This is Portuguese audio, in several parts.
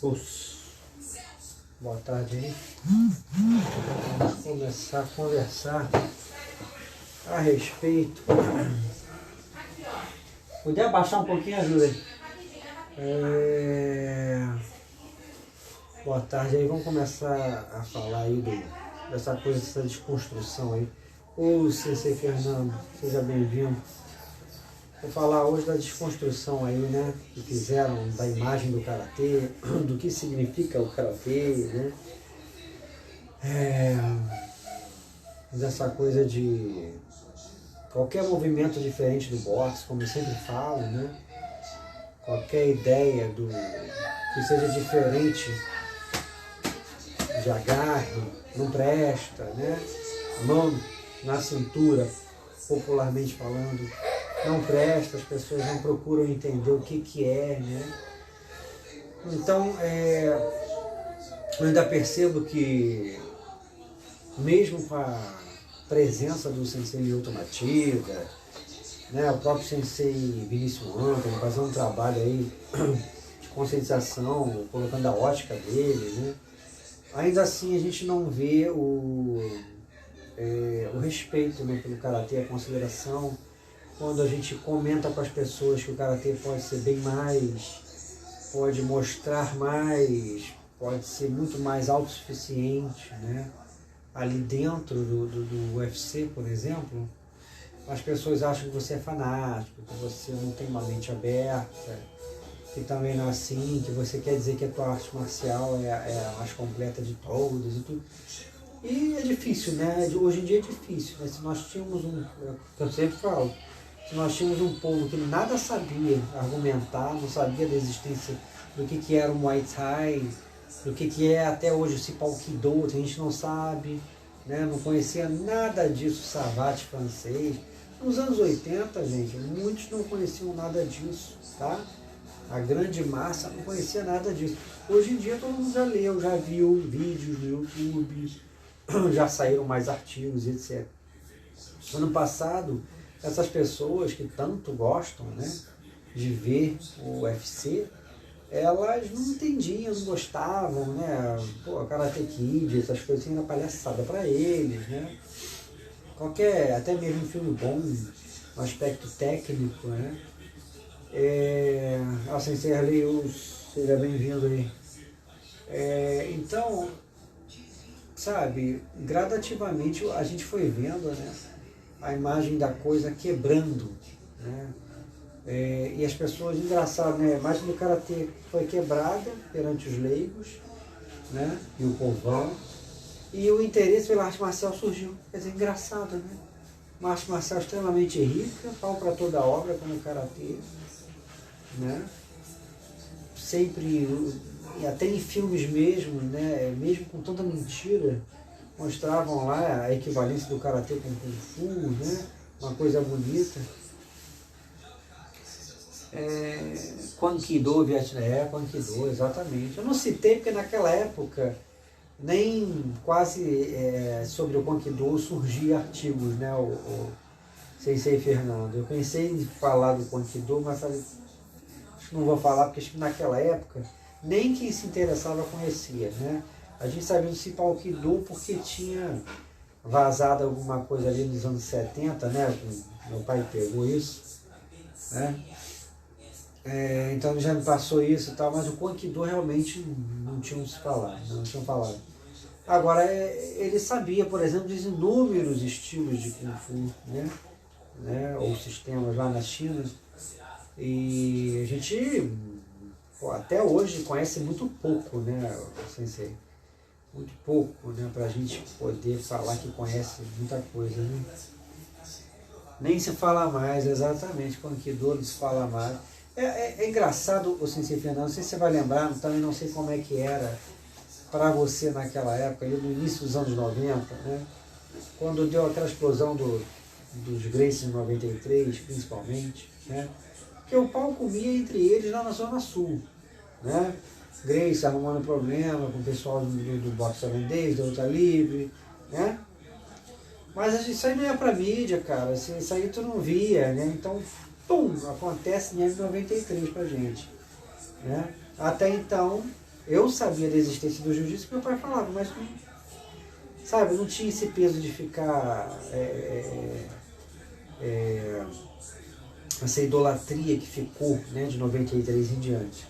Os. Boa tarde aí. Vamos começar a conversar a respeito. Puder abaixar um pouquinho, ajuda aí. Boa tarde aí, vamos começar a falar aí dessa coisa, dessa desconstrução aí. Ô, Sensei Fernando, seja bem-vindo. Vou falar hoje da desconstrução aí, né, que fizeram da imagem do Karatê, do que significa o Karatê, né, dessa coisa de qualquer movimento diferente do boxe, como eu sempre falo, né, qualquer ideia que seja diferente de agarre, não presta, né, mão na cintura, popularmente falando, não presta, as pessoas não procuram entender o que é, né? Então, eu ainda percebo que, mesmo com a presença do Sensei Lyoto Machida, né, o próprio Sensei Vinícius Antônio, fazendo um trabalho aí de conscientização, colocando a ótica dele, né? Ainda assim a gente não vê o respeito, né, pelo Karatê, a consideração, quando a gente comenta com as pessoas que o Karatê pode ser bem mais, pode mostrar mais, pode ser muito mais autossuficiente, né? Ali dentro do UFC, por exemplo, as pessoas acham que você é fanático, que você não tem uma mente aberta, que também não é assim, que você quer dizer que a tua arte marcial é a mais completa de todas e tudo. E é difícil, né? Hoje em dia é difícil, mas se nós tínhamos eu sempre falo, se nós tínhamos um povo que nada sabia argumentar, não sabia da existência do que era o Muay Thai, do que é até hoje o Cipau Kido, a gente não sabe, né? Não conhecia nada disso, savate francês. Nos anos 80, gente, muitos não conheciam nada disso, tá? A grande massa não conhecia nada disso. Hoje em dia todo mundo já leu, já viu vídeos no YouTube, já saíram mais artigos, etc. Ano passado, essas pessoas que tanto gostam, né, de ver o UFC, elas não entendiam, não gostavam, né? Pô, Karate Kid, essas coisas assim, era palhaçada para eles, né? Qualquer, até mesmo um filme bom, um aspecto técnico, né? Sensei Arley, seja bem-vindo aí. Então, sabe, gradativamente a gente foi vendo, né, a imagem da coisa quebrando, né? E as pessoas, engraçado, né, a imagem do Karatê foi quebrada perante os leigos, né, e o povão, e o interesse pela arte marcial surgiu. Quer dizer, engraçado, né? Uma arte marcial extremamente rica, pau para toda obra como o Karatê, né? Sempre, até em filmes mesmo, né, mesmo com tanta mentira, mostravam lá a equivalência do Karatê com o Kung Fu, né? Uma coisa bonita. Kwang-Kido, Vietnã, Kwang-Kido, exatamente. Eu não citei porque naquela época nem quase sobre o Kwang-Kido surgia artigos, né, o Sensei Fernando. Eu pensei em falar do Kwang-Kido, mas falei, acho que não vou falar porque acho que naquela época nem quem se interessava conhecia, né? A gente sabia do Cipau Kido porque tinha vazado alguma coisa ali nos anos 70, né? Meu pai pegou isso, né? Então já me passou isso e tal, mas o Kwang-Kido realmente não tinham se falado, não tinham falado. Agora, ele sabia, por exemplo, dos inúmeros estilos de Kung Fu, né? Ou sistemas lá na China, e a gente até hoje conhece muito pouco, né, o Sensei? Muito pouco, né, para a gente poder falar que conhece muita coisa, né? Nem se fala mais, exatamente, Kwang-Kido não se fala mais. É engraçado, o Sensei Fernando, não sei se você vai lembrar, também não sei como é que era para você naquela época, no início dos anos 90, né? Quando deu aquela explosão dos Gracies em 93, principalmente, né? Porque o pau comia entre eles lá na Zona Sul, né? Gracie arrumando problema com o pessoal do boxe holandês, da luta livre, né? Mas isso aí não ia pra mídia, cara, isso aí tu não via, né? Então, pum, acontece em 93 pra gente, né? Até então, Eu sabia da existência do jiu-jitsu que meu pai falava, mas não, sabe, não tinha esse peso de ficar essa idolatria que ficou, né, de 93 em diante.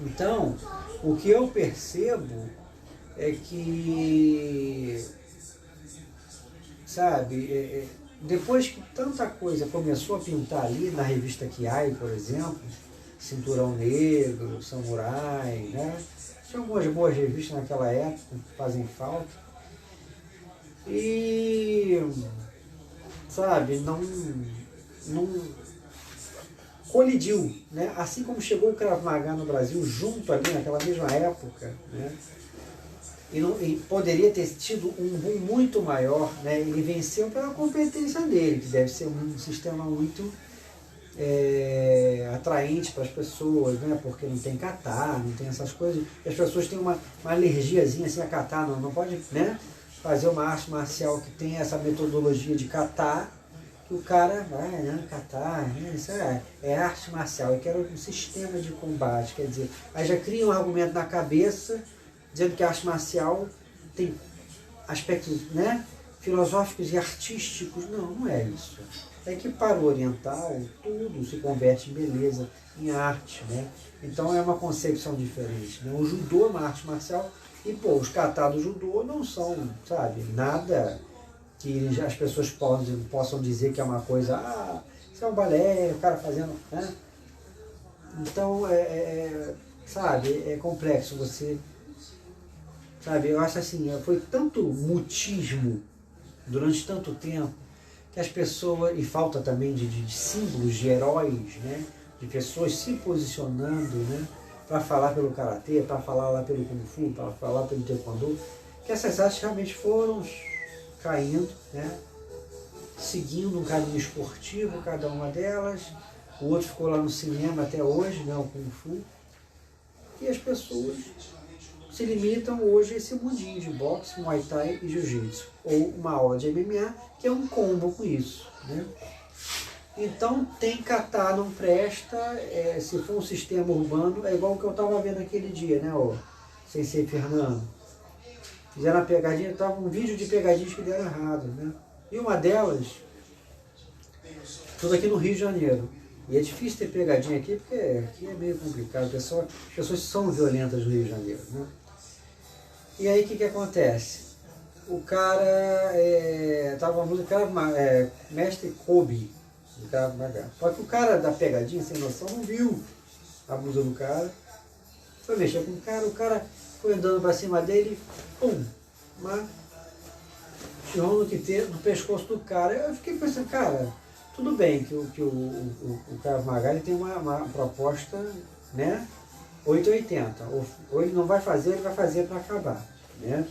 Então, o que eu percebo é que, sabe, depois que tanta coisa começou a pintar ali na revista Kiai, por exemplo, Cinturão Negro, Samurai, né? Tinha algumas boas revistas naquela época que fazem falta. E, sabe, não colidiu, né? Assim como chegou o Krav Maga no Brasil, junto ali naquela mesma época, né? E poderia ter tido um boom muito maior, né? Ele venceu pela competência dele, que deve ser um sistema muito atraente para as pessoas, né? Porque não tem kata, não tem essas coisas. E as pessoas têm uma alergiazinha assim a kata, não pode, né, fazer uma arte marcial que tem essa metodologia de kata, que o cara vai, né, kata, né, isso é arte marcial, eu quero um sistema de combate, quer dizer, aí já cria um argumento na cabeça, dizendo que a arte marcial tem aspectos, né, filosóficos e artísticos. Não, não é isso. É que para o oriental tudo se converte em beleza, em arte, né? Então é uma concepção diferente, né? O judô é uma arte marcial e, pô, os kata do judô não são, sabe, nada que as pessoas possam dizer que é uma coisa, isso é um balé, o cara fazendo, né? Então, sabe, é complexo você, sabe, eu acho assim, foi tanto mutismo durante tanto tempo, que as pessoas, e falta também de símbolos, de heróis, né? De pessoas se posicionando, né? Para falar pelo karatê, para falar lá pelo kung fu, para falar pelo taekwondo, que essas artes realmente foram caindo, né? Seguindo um caminho esportivo, cada uma delas. O outro ficou lá no cinema até hoje, né? O kung fu. E as pessoas se limitam hoje a esse mundinho de boxe, muay thai e jiu-jitsu, ou uma aula de MMA, que é um combo com isso, né? Então tem kata, não presta, se for um sistema urbano, é igual o que eu estava vendo aquele dia, né, o Sensei Fernando. Fizeram uma pegadinha, estava um vídeo de pegadinhas que deram errado, né? E uma delas, tudo aqui no Rio de Janeiro. E é difícil ter pegadinha aqui, porque aqui é meio complicado, as pessoas são violentas no Rio de Janeiro, né? E aí o que acontece? O cara tava uma música, mestre Kobe, do Krav Maga. Só que o cara da pegadinha, sem noção, não viu a blusa do cara. Foi mexer com o cara foi andando pra cima dele, pum, uma tirou no pescoço do cara. Eu fiquei pensando, cara, tudo bem que o Krav Maga ele tem uma proposta, né? 880. Ou ele não vai fazer, ele vai fazer para acabar, né?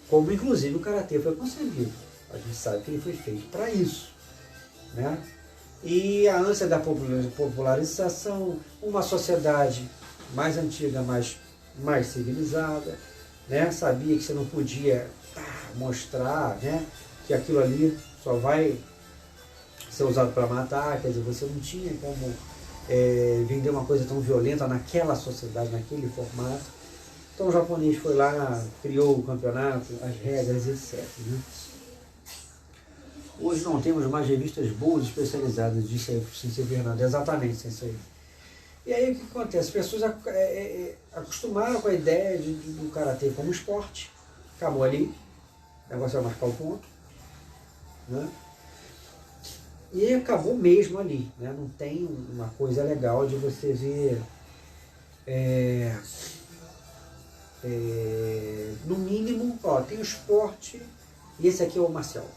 Como inclusive o karatê foi concebido. A gente sabe que ele foi feito para isso, né? E a ânsia da popularização, uma sociedade mais antiga, mais civilizada, né? Sabia que você não podia mostrar, né, que aquilo ali só vai ser usado para matar, quer dizer, você não tinha como vender uma coisa tão violenta naquela sociedade, naquele formato. Então o japonês foi lá, criou o campeonato, as regras, etc. Né? Hoje não temos mais revistas boas especializadas, disse aí o Sensei Fernando, exatamente, Sensei. E aí o que acontece? As pessoas acostumaram com a ideia do karatê como esporte, acabou ali, o negócio é marcar o ponto, né? E acabou mesmo ali, né? Não tem uma coisa legal de você ver, no mínimo, tem o esporte e esse aqui é o marcial.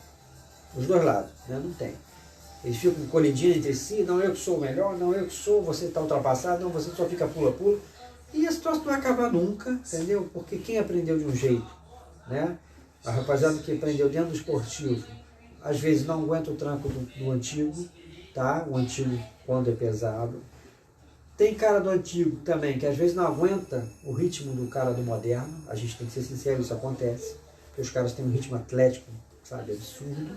Os dois lados, né? Não tem. Eles ficam colidindo entre si, não, eu que sou o melhor, não, eu que sou, você está ultrapassado, não, você só fica pula-pula. E a situação não vai acabar nunca, entendeu? Porque quem aprendeu de um jeito, né? A rapaziada que aprendeu dentro do esportivo, às vezes não aguenta o tranco do antigo, tá? O antigo quando é pesado. Tem cara do antigo também, que às vezes não aguenta o ritmo do cara do moderno. A gente tem que ser sincero, isso acontece. Porque os caras têm um ritmo atlético, sabe, absurdo.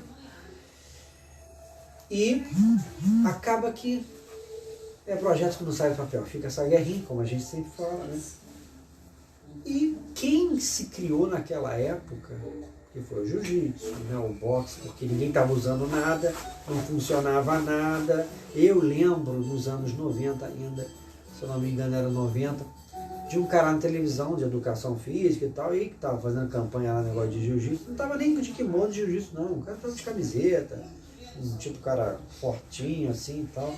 E acaba que projeto que não sai do papel. Fica essa guerrinha, como a gente sempre fala, né? E quem se criou naquela época, que foi o jiu-jitsu, né, o boxe, porque ninguém estava usando nada, não funcionava nada. Eu lembro nos anos 90 ainda, se eu não me engano era 90, de um cara na televisão de educação física e tal, e que estava fazendo campanha lá, negócio de jiu-jitsu, não estava nem de kimono de jiu-jitsu não, o cara estava de camiseta, um tipo cara fortinho assim e tal.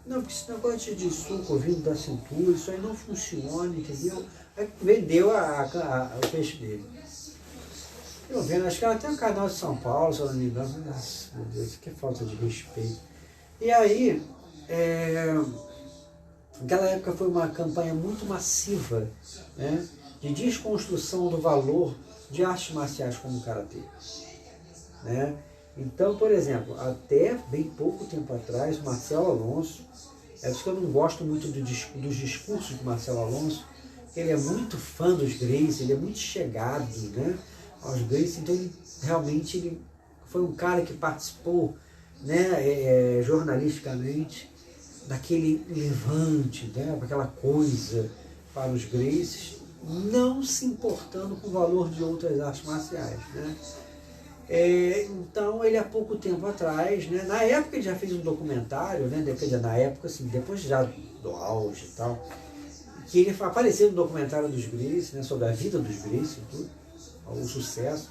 Não, porque esse negócio de suco vindo da cintura, isso aí não funciona, entendeu? Aí vendeu o peixe dele. Eu vendo, acho que ela tem um canal de São Paulo, se eu não me engano. Nossa, meu Deus, que falta de respeito. E aí, naquela época foi uma campanha muito massiva, né, de desconstrução do valor de artes marciais como o karatê, né? Então, por exemplo, até bem pouco tempo atrás, Marcelo Alonso, é isso que eu não gosto muito dos discursos do Marcelo Alonso, ele é muito fã dos Gracie, ele é muito chegado, né, aos Gracie, então ele foi um cara que participou, né, jornalisticamente daquele levante, né, aquela coisa para os Gracies, não se importando com o valor de outras artes marciais, né? Então ele há pouco tempo atrás, né, na época ele já fez um documentário, né, na época assim, depois já do auge e tal, que ele apareceu no documentário dos Gracie, né, sobre a vida dos Gracie e tudo, o sucesso,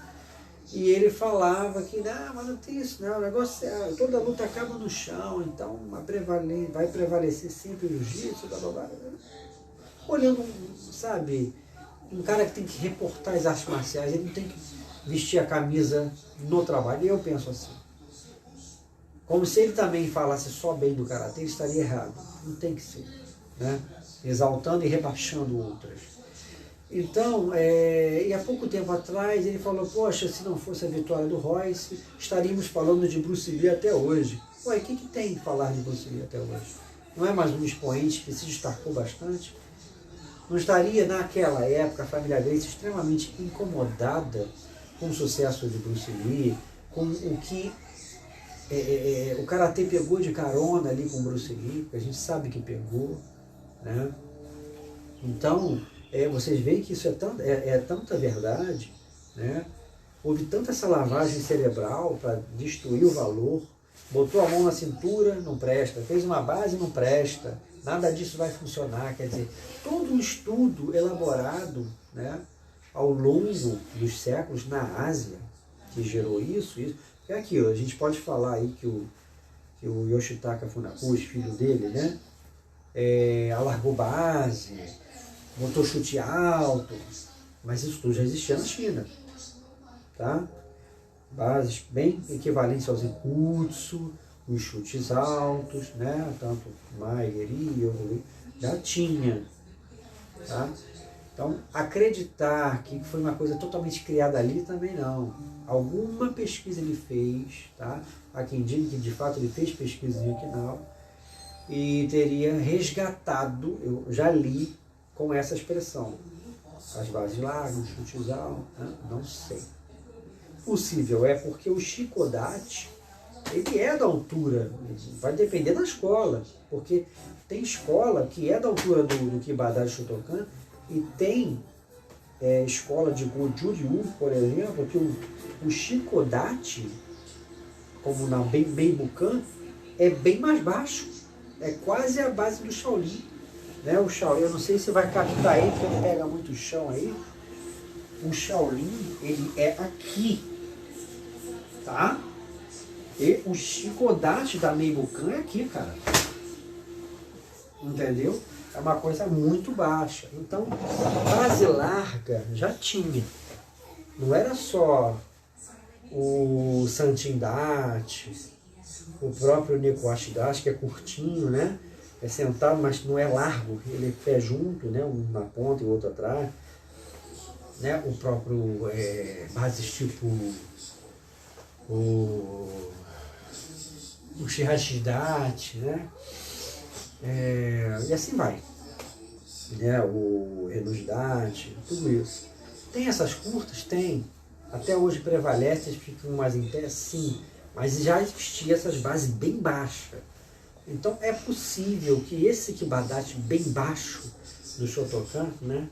e ele falava que não, mas não tem isso não, o negócio é, toda luta acaba no chão, então vai prevalecer sempre o jiu-jitsu, olhando, sabe, um cara que tem que reportar as artes marciais, ele não tem que vestir a camisa no trabalho. E eu penso assim, como se ele também falasse só bem do karatê, ele estaria errado. Não tem que ser, né? Exaltando e rebaixando outras. Então, e há pouco tempo atrás ele falou, poxa, se não fosse a vitória do Royce, estaríamos falando de Bruce Lee até hoje. Ué, o que tem falar de Bruce Lee até hoje? Não é mais um expoente que se destacou bastante? Não estaria naquela época a família Gracie extremamente incomodada com o sucesso de Bruce Lee, com o que o karatê pegou de carona ali com o Bruce Lee, porque a gente sabe que pegou, né? Então, vocês veem que isso é tanta verdade, né? Houve tanta essa lavagem cerebral para destruir o valor, botou a mão na cintura, não presta, fez uma base, não presta, nada disso vai funcionar, quer dizer, todo um estudo elaborado, né, ao longo dos séculos na Ásia, que gerou isso, é aquilo, a gente pode falar aí que o Yoshitaka Funakoshi, filho dele, né, alargou base, botou chute alto, mas isso tudo já existia na China, tá? Bases bem equivalentes aos Ikutsu, os chutes altos, né, tanto Maier e já tinha, tá? Então, acreditar que foi uma coisa totalmente criada ali também não. Alguma pesquisa ele fez, tá? Há quem diga que de fato ele fez pesquisa em Okinawa e teria resgatado, eu já li com essa expressão, as bases largas, os chutes altos, né? Não sei. Possível porque o Shikodate, ele é da altura, vai depender da escola, porque tem escola que é da altura do Kibadá Shotokan, e tem escola de Goju-ryu, por exemplo, que o Shikodate, como na Beibukan, é bem mais baixo, é quase a base do Shaolin, né? O Shaolin, eu não sei se vai captar aí, porque ele pega muito chão aí, o Shaolin, ele é aqui, tá? E o Shikodate da Meibukan é aqui, cara. Entendeu? É uma coisa muito baixa. Então, base larga já tinha. Não era só o Santindachi, o próprio Nekuashidachi, que é curtinho, né? É sentado, mas não é largo. Ele é pé junto, né? Um na ponta e o outro atrás. Né? O próprio bases tipo o Shirashidachi, né? E assim vai, né? O Renusdate, tudo isso. Tem essas curtas? Tem. Até hoje prevalece, eles ficam mais em pé, sim. Mas já existia essas bases bem baixas. Então é possível que esse Kibadate bem baixo do Shotokan, né?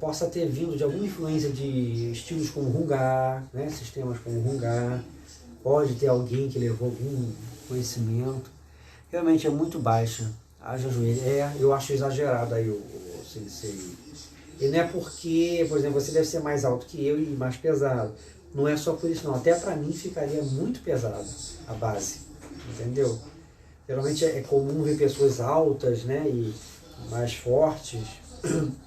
possa ter vindo de alguma influência de estilos como Rungar, né? Sistemas como Rungar, pode ter alguém que levou algum conhecimento, realmente é muito baixa, haja joelho, eu acho exagerado aí o sensei, e não é porque, por exemplo, você deve ser mais alto que eu e mais pesado, não é só por isso não, até para mim ficaria muito pesado a base, entendeu? Geralmente é comum ver pessoas altas, né, e mais fortes,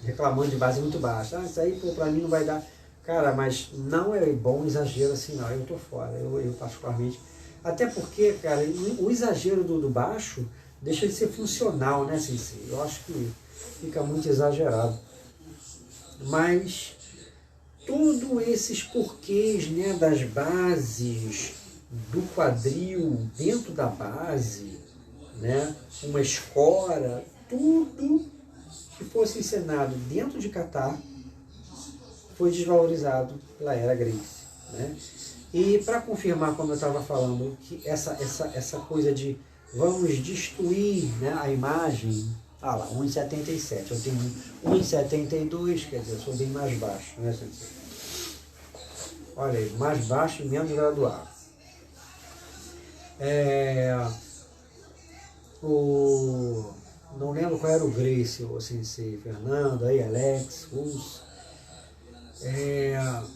reclamando de base muito baixa. Isso aí para mim não vai dar. Cara, mas não é bom exagero assim não, eu tô fora, eu particularmente. Até porque, cara, o exagero do baixo deixa de ser funcional, né, sensei? Eu acho que fica muito exagerado. Mas todos esses porquês, né, das bases, do quadril, dentro da base, né, uma escora, tudo que fosse ensinado dentro de kata foi desvalorizado pela era Gracie, né? E para confirmar, como eu estava falando, que essa coisa de vamos destruir, né, a imagem, lá, 1,77, eu tenho 1,72, quer dizer, eu sou bem mais baixo, né, sensei? Olha aí, mais baixo e menos graduado. Não lembro qual era o Gracie, o sensei Fernando, aí Alex, Russo,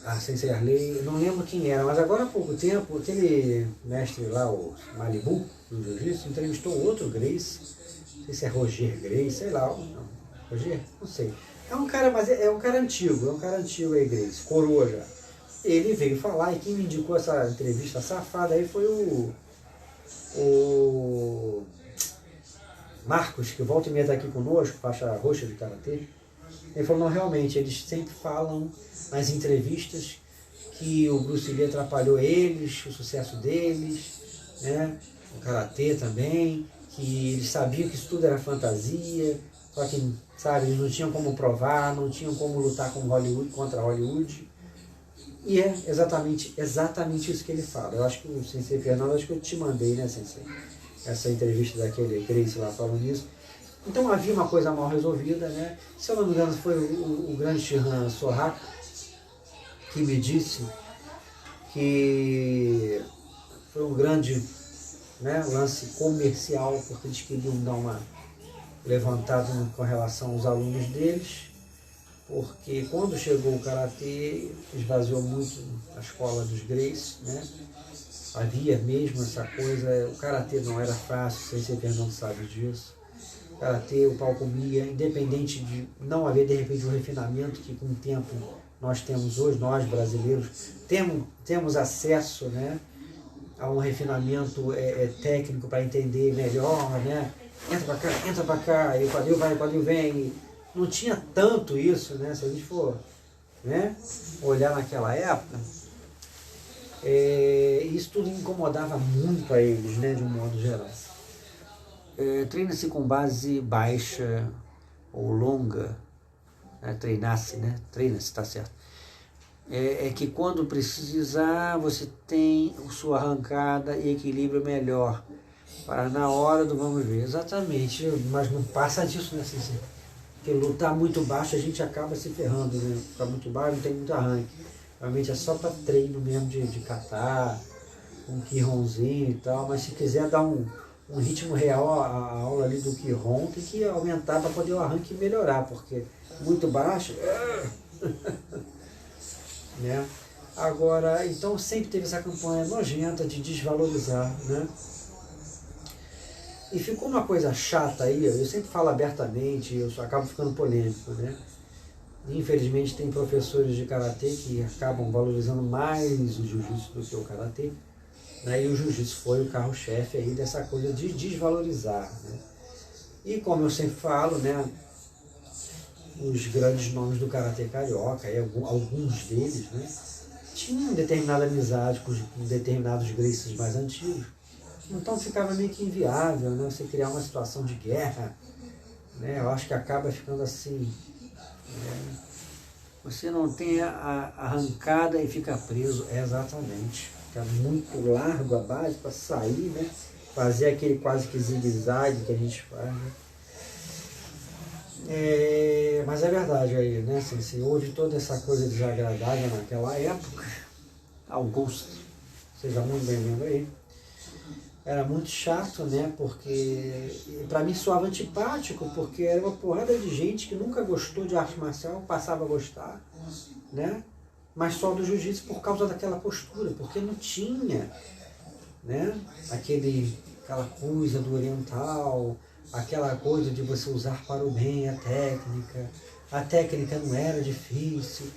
a sensei Arley, não lembro quem era, mas agora há pouco tempo, aquele mestre lá, o Malibu, do Jiu-Jitsu, entrevistou outro Gracie, não sei se é Roger Gracie, sei lá, não, Roger? Não sei. É um cara, mas é um cara antigo aí, Gracie, coroa já. Ele veio falar, e quem me indicou essa entrevista safada aí foi o Marcos, que volta e meia está aqui conosco, faixa roxa de karatê. Ele falou, não, realmente, eles sempre falam nas entrevistas que o Bruce Lee atrapalhou eles, o sucesso deles, né? O karatê também, que eles sabiam que isso tudo era fantasia, só que, sabe, eles não tinham como provar, não tinham como lutar com Hollywood, contra Hollywood. E é exatamente isso que ele fala. Eu acho que o sensei Fernando, acho que eu te mandei, né, sensei? Essa entrevista daquele Gracie lá falando isso. Então havia uma coisa mal resolvida, né? Se eu não me engano, foi o grande Shihan Sohaka que me disse que foi um grande, né, lance comercial, porque eles queriam dar uma levantada com relação aos alunos deles, porque quando chegou o Karatê, esvaziou muito a escola dos Gracie, né? Havia mesmo essa coisa, o Karatê não era fácil, o sensei Fernando sabe disso. O Karatê, o pau comia, independente de não haver de repente um refinamento que com o tempo nós temos hoje, nós brasileiros, temos acesso, né, a um refinamento técnico para entender melhor, né? Entra pra cá, e o quadril vai, o quadril vem. Não tinha tanto isso, né? Se a gente for, né, olhar naquela época, isso tudo incomodava muito a eles, né, de um modo geral. Treina-se com base baixa ou longa, né? Treina-se, tá certo. Que quando precisar você tem sua arrancada e equilíbrio melhor, para na hora do vamos ver. Exatamente, mas não passa disso, né, Ceci? Porque lutar muito baixo a gente acaba se ferrando, né? Ficar muito baixo não tem muito arranque. Realmente é só para treino mesmo de catar, um Kihonzinho e tal, mas se quiser dar um ritmo real a aula ali do Kihon, tem que aumentar para poder o arranque melhorar, porque muito baixo, né? Agora, então sempre teve essa campanha nojenta de desvalorizar, né? E ficou uma coisa chata aí, eu sempre falo abertamente, eu só acabo ficando polêmico, né? Infelizmente tem professores de karatê que acabam valorizando mais o jiu-jitsu do que o karatê, né? E o jiu-jitsu foi o carro-chefe aí dessa coisa de desvalorizar, né? E como eu sempre falo, né, os grandes nomes do karatê carioca, alguns deles, né, tinham determinada amizade com determinados Gracies mais antigos, então ficava meio que inviável, né, você criar uma situação de guerra, né? Eu acho que acaba ficando assim, você não tem a arrancada e fica preso, exatamente, fica muito largo a base para sair, né? Fazer aquele quase que zigue-zague que a gente faz, né? Mas é verdade aí, né? Assim, houve toda essa coisa desagradável naquela época. Augusto, seja muito bem-vindo aí. Era muito chato, né? Porque para mim soava antipático, porque era uma porrada de gente que nunca gostou de arte marcial, passava a gostar, né? Mas só do jiu-jitsu por causa daquela postura, porque não tinha, né? Aquela coisa do oriental, aquela coisa de você usar para o bem a técnica não era difícil.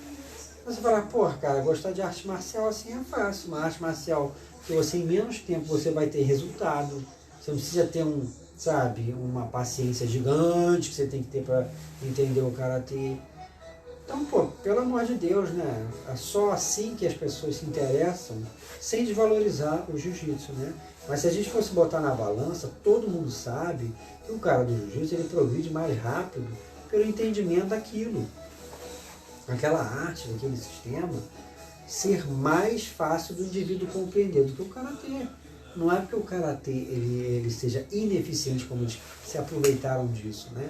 Você fala, porra, cara, gostar de arte marcial assim é fácil, uma arte marcial que você em menos tempo você vai ter resultado, você não precisa ter uma paciência gigante que você tem que ter para entender o karatê. Então, pô, pelo amor de Deus, né? É só assim que as pessoas se interessam, sem desvalorizar o jiu-jitsu, né? Mas se a gente fosse botar na balança, todo mundo sabe que o cara do jiu-jitsu ele progride mais rápido pelo entendimento daquilo. Aquela arte, daquele sistema, ser mais fácil do indivíduo compreender do que o karatê. Não é porque o karatê ele seja ineficiente, como eles se aproveitaram disso, né?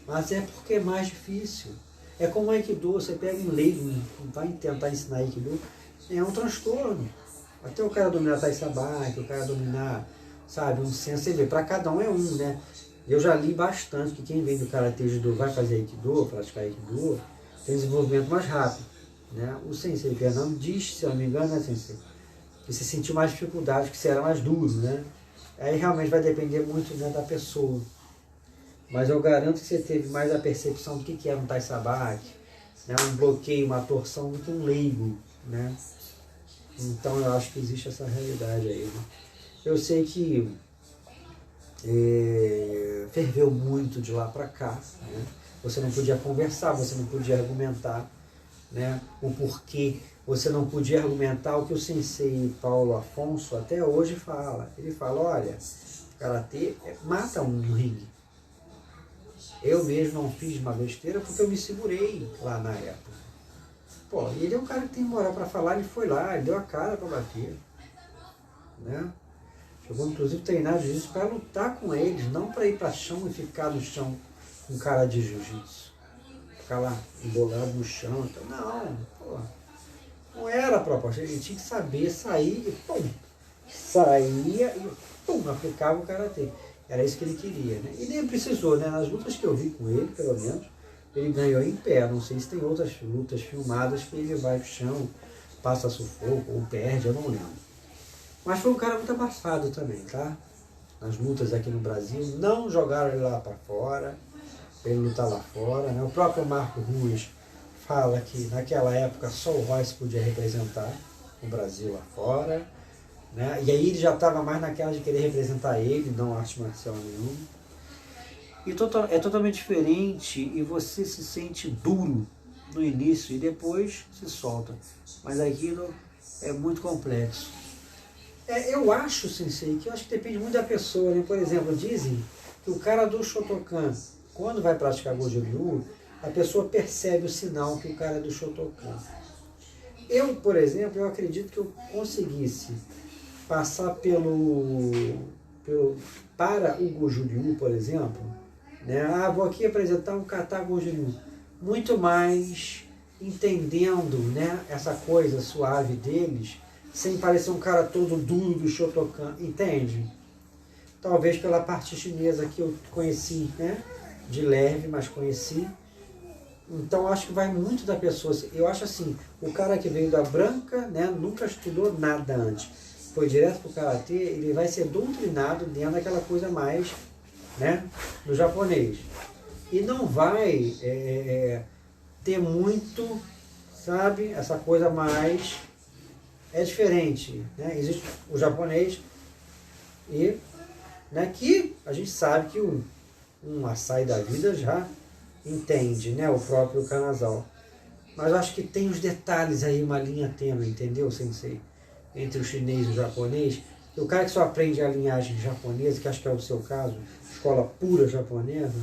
Mas é porque é mais difícil. É como o Aikido, você pega um leigo e vai tentar ensinar Aikido, é um transtorno. Até o cara dominar Tai Sabaki, o cara dominar, um senso, você vê, para cada um é um, né? Eu já li bastante que quem vem do Karatê Judô vai fazer Aikido, praticar Aikido, tem desenvolvimento mais rápido, né? O Sensei Fernando diz, se eu não me engano, né, Sensei, que você sentiu mais dificuldade, que você era mais duro, né? Aí realmente vai depender muito, né, da pessoa. Mas eu garanto que você teve mais a percepção do que era um Tai Sabaki, né? Um bloqueio, uma torção do que um leigo, né? Então eu acho que existe essa realidade aí, né? Eu sei que ferveu muito de lá para cá, né? Você não podia conversar, você não podia argumentar, né, o porquê, você não podia argumentar o que o sensei Paulo Afonso até hoje fala. Ele fala, olha, karatê mata um no ringue. Eu mesmo não fiz uma besteira porque eu me segurei lá na época. Pô, ele é um cara que tem moral para falar, ele foi lá, ele deu a cara para bater, né? Chegou inclusive treinar jiu-jitsu para lutar com eles, não para ir para chão e ficar no chão com cara de jiu-jitsu. Ficar lá embolado no chão. Então, não, pô, não era a proposta. Ele tinha que saber sair e pum, saía e pum, aplicava o karatê. Era isso que ele queria, né? E nem precisou, né? Nas lutas que eu vi com ele, pelo menos, ele ganhou em pé. Não sei se tem outras lutas filmadas que ele vai pro chão, passa sufoco ou perde, eu não lembro. Mas foi um cara muito abafado também, tá? Nas lutas aqui no Brasil, não jogaram ele lá para fora, ele lutar lá fora, né? O próprio Marco Ruas fala que naquela época só o Royce podia representar o Brasil lá fora, né? E aí ele já estava mais naquela de querer representar ele, não arte marcial nenhuma. E é totalmente diferente e você se sente duro no início e depois se solta. Mas aquilo é muito complexo. Eu acho, Sensei, que eu acho que depende muito da pessoa, né? Por exemplo, dizem que o cara do Shotokan, quando vai praticar Goju Ryu, a pessoa percebe o sinal que o cara é do Shotokan. Eu, por exemplo, eu acredito que eu conseguisse passar para o Goju Ryu, por exemplo, né? Vou aqui apresentar um kata Goju Ryu. Muito mais entendendo, né, essa coisa suave deles, sem parecer um cara todo duro do Shotokan, entende? Talvez pela parte chinesa que eu conheci, né? De leve, mas conheci. Então acho que vai muito da pessoa. Eu acho assim, o cara que veio da branca, né, nunca estudou nada antes, foi direto pro karatê, ele vai ser doutrinado dentro daquela coisa mais, né, do japonês. E não vai ter muito, essa coisa mais... É diferente, né? Existe o japonês e, né, que a gente sabe que um açaí da vida já entende, né, o próprio Kanazawa. Mas eu acho que tem os detalhes aí, uma linha tênue, entendeu, Sensei? Entre o chinês e o japonês. E o cara que só aprende a linhagem japonesa, que acho que é o seu caso, escola pura japonesa,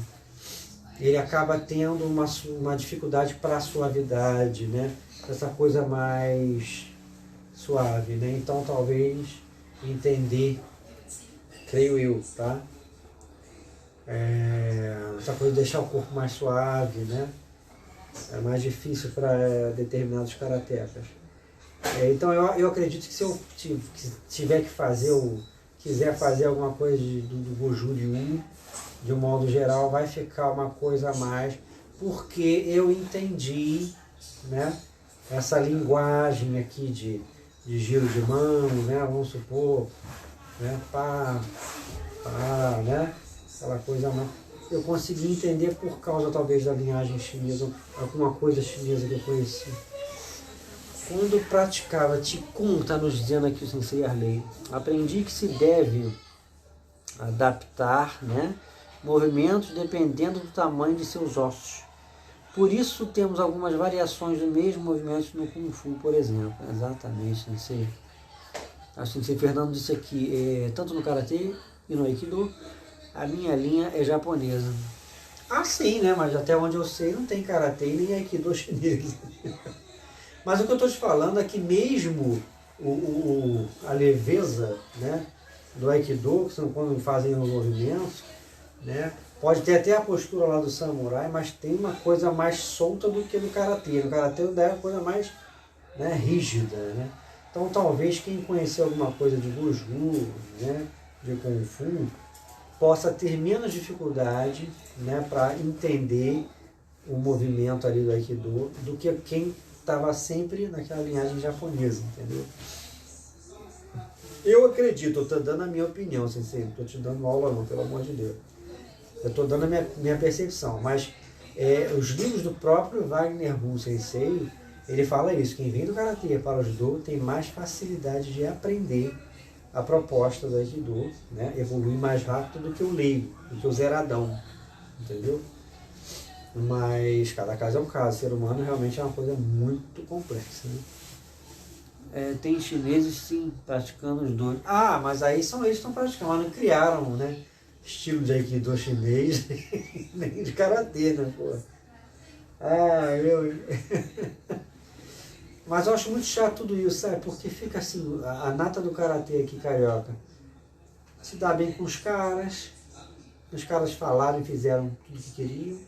ele acaba tendo uma dificuldade para a suavidade, né? Essa coisa mais suave, né? Então talvez entender, creio eu, tá? essa coisa de deixar o corpo mais suave, né? É mais difícil para determinados karatecas. Então eu acredito que se eu tiver que fazer, ou quiser fazer alguma coisa do Goju Ryu, de um modo geral, vai ficar uma coisa a mais, porque eu entendi, né, essa linguagem aqui de giro de mão, né, vamos supor, né, pá, né, aquela coisa mais. Eu consegui entender por causa talvez da linhagem chinesa, alguma coisa chinesa que eu conheci. Quando praticava Qigong, está nos dizendo aqui o Sensei Arley, aprendi que se deve adaptar, né, movimentos dependendo do tamanho de seus ossos. Por isso temos algumas variações do mesmo movimento no Kung Fu, por exemplo. Exatamente, Sensei. A Sensei Fernando disse aqui, tanto no Karatê e no Aikido, a minha linha é japonesa. Ah, sim, né? Mas até onde eu sei não tem Karatê nem Aikido chinês. Mas o que eu estou te falando é que mesmo a leveza, né, do Aikido, que são quando fazem os movimentos, né, pode ter até a postura lá do samurai, mas tem uma coisa mais solta do que no Karatê. No Karatê é uma coisa mais, né, rígida. Né? Então talvez quem conhecer alguma coisa de Goju, né, de Kung Fu, possa ter menos dificuldade, né, para entender o movimento ali do Aikido do que quem estava sempre naquela linhagem japonesa, entendeu? Eu acredito, eu estou dando a minha opinião, Sensei, não estou te dando aula não, pelo amor de Deus. Eu estou dando a minha percepção, mas os livros do próprio Wagner Bull Sensei, ele fala isso, quem vem do Karatê para o Judô tem mais facilidade de aprender a proposta do Aikido, né? Evolui mais rápido do que o leigo, do que o zeradão, entendeu? Mas cada caso é um caso, o ser humano realmente é uma coisa muito complexa, né? Tem chineses sim praticando os dois. Ah, mas aí são eles que estão praticando, mas não criaram, né, estilo de Aikido chinês nem de Karatê, né, pô? Ah, mas eu acho muito chato tudo isso, sabe? Porque fica assim, a nata do Karatê aqui, carioca, se dá bem com os caras falaram e fizeram tudo o que queriam,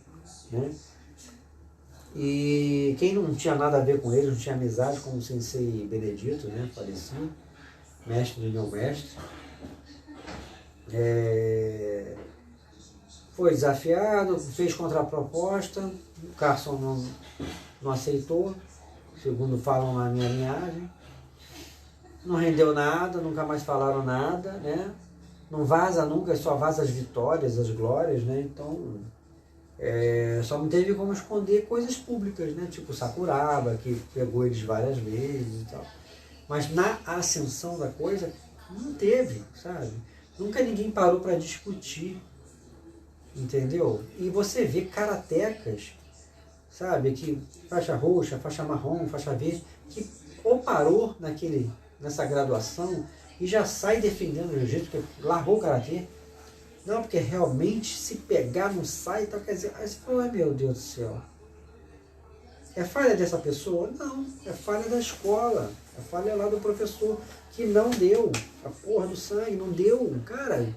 né? E quem não tinha nada a ver com eles, não tinha amizade, como o Sensei Benedito, né, falecido, mestre do meu mestre, foi desafiado, fez contraproposta, o Carson não aceitou, segundo falam na minha linhagem, não rendeu nada, nunca mais falaram nada, né? Não vaza nunca, só vaza as vitórias, as glórias, né? Então, só não teve como esconder coisas públicas, né? Tipo Sakuraba, que pegou eles várias vezes e tal. Mas na ascensão da coisa, não teve, sabe? Nunca ninguém parou para discutir, entendeu? E você vê karatecas, sabe? Que faixa roxa, faixa marrom, faixa verde, que ou parou nessa graduação e já sai defendendo o jeito que largou o karatê. Não, porque realmente se pegar não sai, então quer dizer, aí você fala, meu Deus do céu. É falha dessa pessoa? Não, é falha da escola, é falha lá do professor que não deu a porra do sangue, não deu, cara,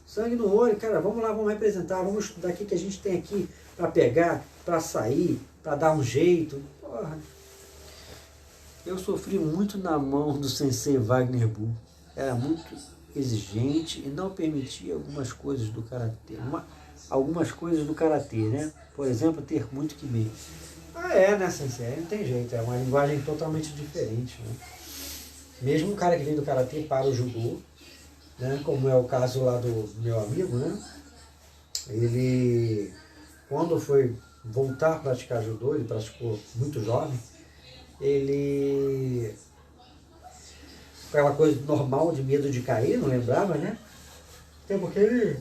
sangue no olho, cara, vamos lá, vamos representar, vamos estudar o que a gente tem aqui para pegar, para sair, para dar um jeito. Porra. Eu sofri muito na mão do Sensei Wagner Bull, era muito exigente e não permitia algumas coisas do karatê, né? Por exemplo, ter muito Kimei. Né, Sensei? Não tem jeito, é uma linguagem totalmente diferente, né? Mesmo um cara que vem do karatê para o judô, né? Como é o caso lá do meu amigo, né? Ele, quando foi voltar a praticar judô, ele praticou muito jovem, ele, aquela coisa normal de medo de cair, não lembrava, né? Até porque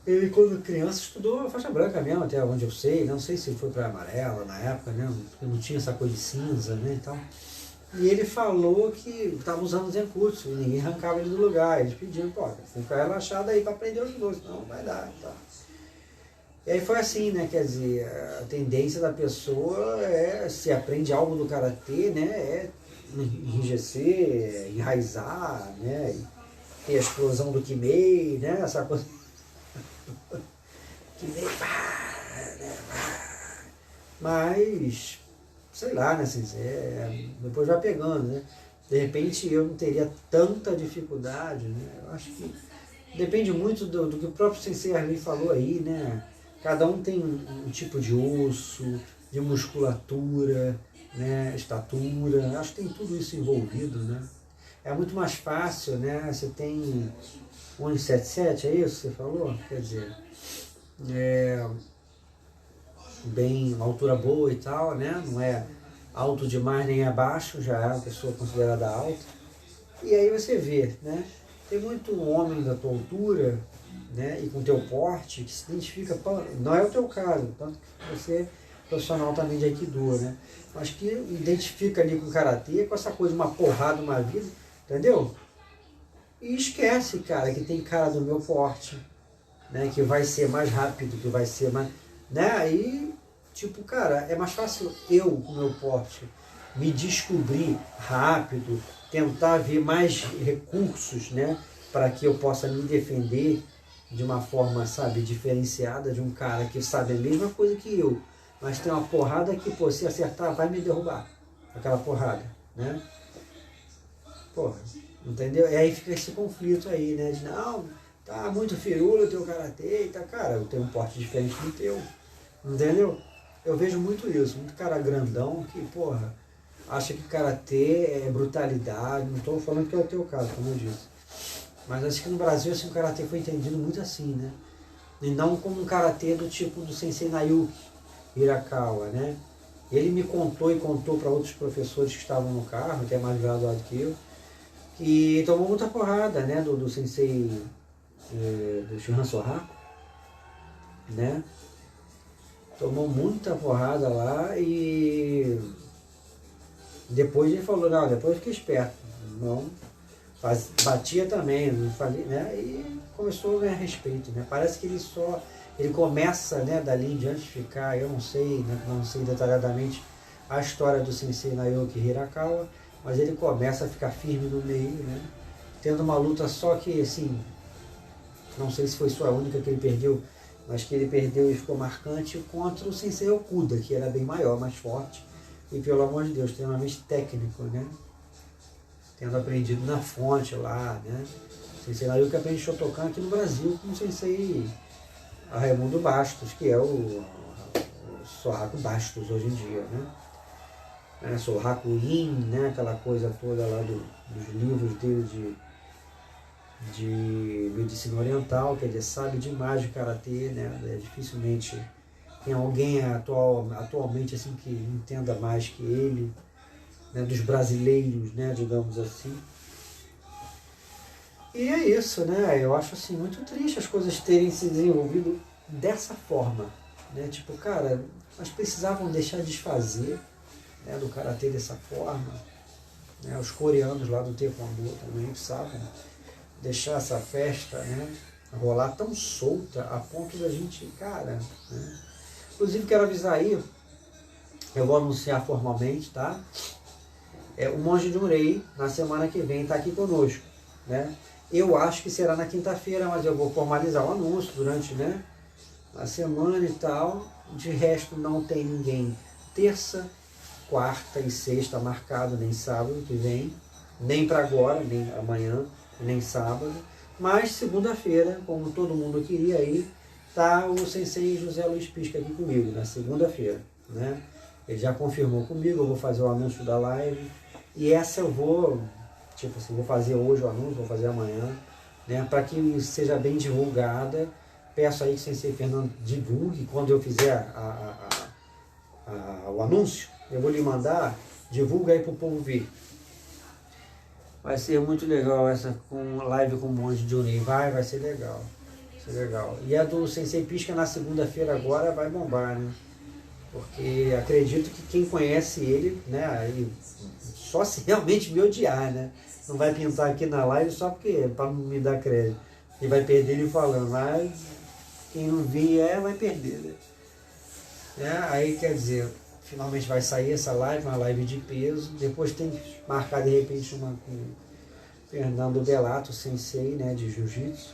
ele quando criança estudou faixa branca mesmo, até onde eu sei, não sei se foi para amarela na época, né? Porque não tinha essa coisa de cinza, né? Então, e ele falou que estava usando Zenkutsu e ninguém arrancava ele do lugar. Eles pediram, pô, fica relaxado aí para aprender os dois, não vai dar, tá? E aí foi assim, né? Quer dizer, a tendência da pessoa se aprende algo do karatê, né? Enrijecer, enraizar, né? Ter a explosão do Kimei, né? Essa coisa que vem, pá, né, pá. Mas, sei lá, né, assim, depois vai pegando, né? De repente eu não teria tanta dificuldade, né? Eu acho que depende muito do que o próprio Sensei Arley falou aí, né? Cada um tem um tipo de osso, de musculatura, né? Estatura, acho que tem tudo isso envolvido, né? É muito mais fácil, né? Você tem 1,77, é isso que você falou? Quer dizer, bem, uma altura boa e tal, né? Não é alto demais nem abaixo, já é uma pessoa considerada alta. E aí você vê, né? Tem muito homem da tua altura, né? E com teu porte que se identifica, não é o teu caso, tanto que você é profissional também de Aikido, né? Mas que identifica ali com o Karatê, com essa coisa, uma porrada, uma vida, entendeu? E esquece, cara, que tem cara do meu porte, né? Que vai ser mais rápido, que vai ser mais... Né? Aí, tipo, cara, é mais fácil eu, com o meu porte, me descobrir rápido, tentar ver mais recursos, né? Para que eu possa me defender de uma forma, sabe, diferenciada de um cara que sabe a mesma coisa que eu, mas tem uma porrada que, pô, se acertar, vai me derrubar. Aquela porrada, né? Porra, entendeu? E aí fica esse conflito aí, né? De, não, tá muito firula o teu karatê, tá, cara, eu tenho um porte diferente do teu. Entendeu? Eu vejo muito isso, muito cara grandão que, porra, acha que karatê é brutalidade. Não estou falando que é o teu caso, como eu disse. Mas acho que no Brasil assim, o karatê foi entendido muito assim, né? E não como um karatê do tipo do Sensei Nayuki Hirakawa, né? Ele me contou e contou para outros professores que estavam no carro, que é mais graduado que eu, que tomou muita porrada, né? Do Sensei do Shihan Sohaku, né? Tomou muita porrada lá e depois ele falou, não, depois eu fiquei esperto, não, batia também, não fazia, né? E começou a ganhar respeito, né? Parece que ele começa, né, dali em diante ficar, eu não sei, né, não sei detalhadamente a história do Sensei Nayuki Hirakawa, mas ele começa a ficar firme no meio, né? Tendo uma luta só que, assim, não sei se foi só a única que ele perdeu, mas que ele perdeu e ficou marcante contra o Sensei Okuda, que era bem maior, mais forte, e pelo amor de Deus, extremamente técnico, né? Tendo aprendido na fonte lá, né? O Sensei Nayuki aprende Shotokan aqui no Brasil com o Sensei Raimundo Bastos, que é o Sohaku Bastos hoje em dia, né? Sohaku In, né? Aquela coisa toda lá dos livros dele de medicina oriental, que ele sabe demais de karatê, né? Dificilmente tem alguém atualmente assim que entenda mais que ele, né? Dos brasileiros, né? Digamos assim. E é isso, né? Eu acho assim muito triste as coisas terem se desenvolvido dessa forma, né? Tipo, cara, nós precisavam deixar desfazer, né, do karatê dessa forma, né? Os coreanos lá do Taekwondo também sabem deixar essa festa, né, rolar tão solta a ponto da gente, cara, né? Inclusive quero avisar aí, eu vou anunciar formalmente, tá? O Monge Junrei, na semana que vem, está aqui conosco, né? Eu acho que será na quinta-feira, mas eu vou formalizar o anúncio durante, né, a semana e tal. De resto, não tem ninguém terça, quarta e sexta marcado, nem sábado que vem, nem para agora, nem amanhã, nem sábado, mas segunda-feira, como todo mundo queria ir, tá o Sensei José Luiz Pisca aqui comigo, na segunda-feira, né? Ele já confirmou comigo, eu vou fazer o anúncio da live, e essa eu vou, tipo assim, vou fazer hoje o anúncio, vou fazer amanhã, né? Para que seja bem divulgada. Peço aí que o Sensei Fernando divulgue, quando eu fizer o anúncio, eu vou lhe mandar, divulga aí para o povo ver. Vai ser muito legal essa live com o Monge Junrei. Vai ser legal. Vai ser legal. E a do Sensei Pisca na segunda-feira agora vai bombar, né? Porque acredito que quem conhece ele, né, aí, só se realmente me odiar, né? Não vai pintar aqui na live só porque, para não me dar crédito. E vai perder ele falando, mas quem não vier vai perder, né? Aí quer dizer, finalmente vai sair essa live, uma live de peso. Depois tem que marcar de repente uma com Fernando Belato, sensei, né, de jiu-jitsu.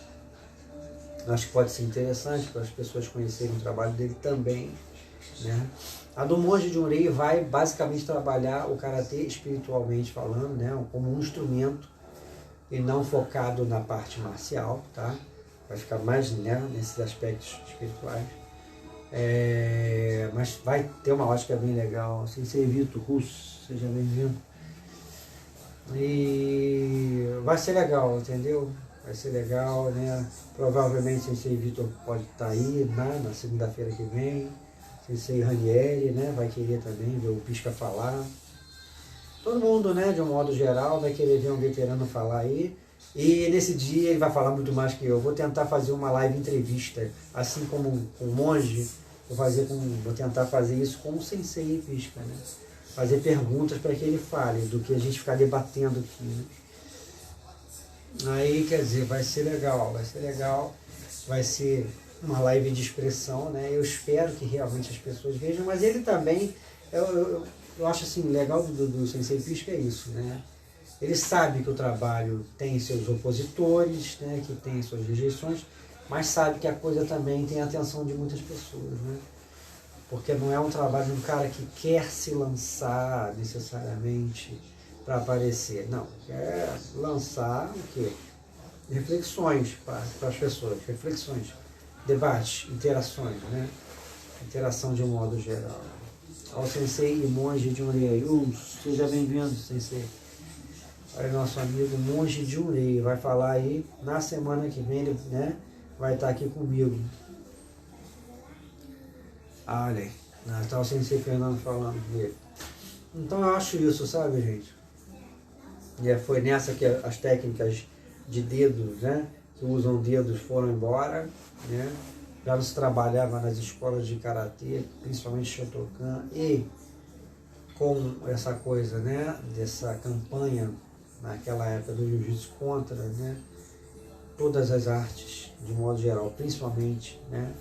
Acho que pode ser interessante para as pessoas conhecerem o trabalho dele também, né? A do Monge Junrei vai basicamente trabalhar o karatê espiritualmente falando, né? Como um instrumento e não focado na parte marcial, tá? Vai ficar mais, né, nesses aspectos espirituais. Mas vai ter uma ótica bem legal. Sensei Vitor Russo, seja bem-vindo. E vai ser legal, entendeu? Vai ser legal, né? Provavelmente Sensei Vitor pode estar aí, né, na segunda-feira que vem. Sensei Ranieri, né, vai querer também ver o Pisca falar. Todo mundo, né, de um modo geral, vai querer ver um veterano falar aí. E nesse dia ele vai falar muito mais que eu. Vou tentar fazer uma live entrevista, assim como com o monge, vou tentar fazer isso com o Sensei Pisca, né? Fazer perguntas para que ele fale, do que a gente ficar debatendo aqui, né? Aí, quer dizer, vai ser legal, vai ser uma live de expressão, né? Eu espero que realmente as pessoas vejam, mas ele também, eu acho assim, legal do Sensei Pisca é isso, né? Ele sabe que o trabalho tem seus opositores, né? Que tem suas rejeições, mas sabe que a coisa também tem a atenção de muitas pessoas, né? Porque não é um trabalho de um cara que quer se lançar necessariamente para aparecer. Não, quer lançar o quê? Reflexões para as pessoas, reflexões, debates, interações, né? Interação de um modo geral. Ao Sensei e Monge Junrei. Seja bem-vindo, Sensei. Aí nosso amigo Monge Junrei vai falar aí na semana que vem, ele, né? Vai estar aqui comigo. Olha aí, está o Sensei Fernando falando dele. Então eu acho isso, sabe, gente? E foi nessa que as técnicas de dedos, né? Que usam dedos foram embora, né? Já não se trabalhava nas escolas de karatê, principalmente Shotokan, e com essa coisa, né? Dessa campanha naquela época do jiu-jitsu contra, né? Todas as artes, de modo geral, principalmente, né?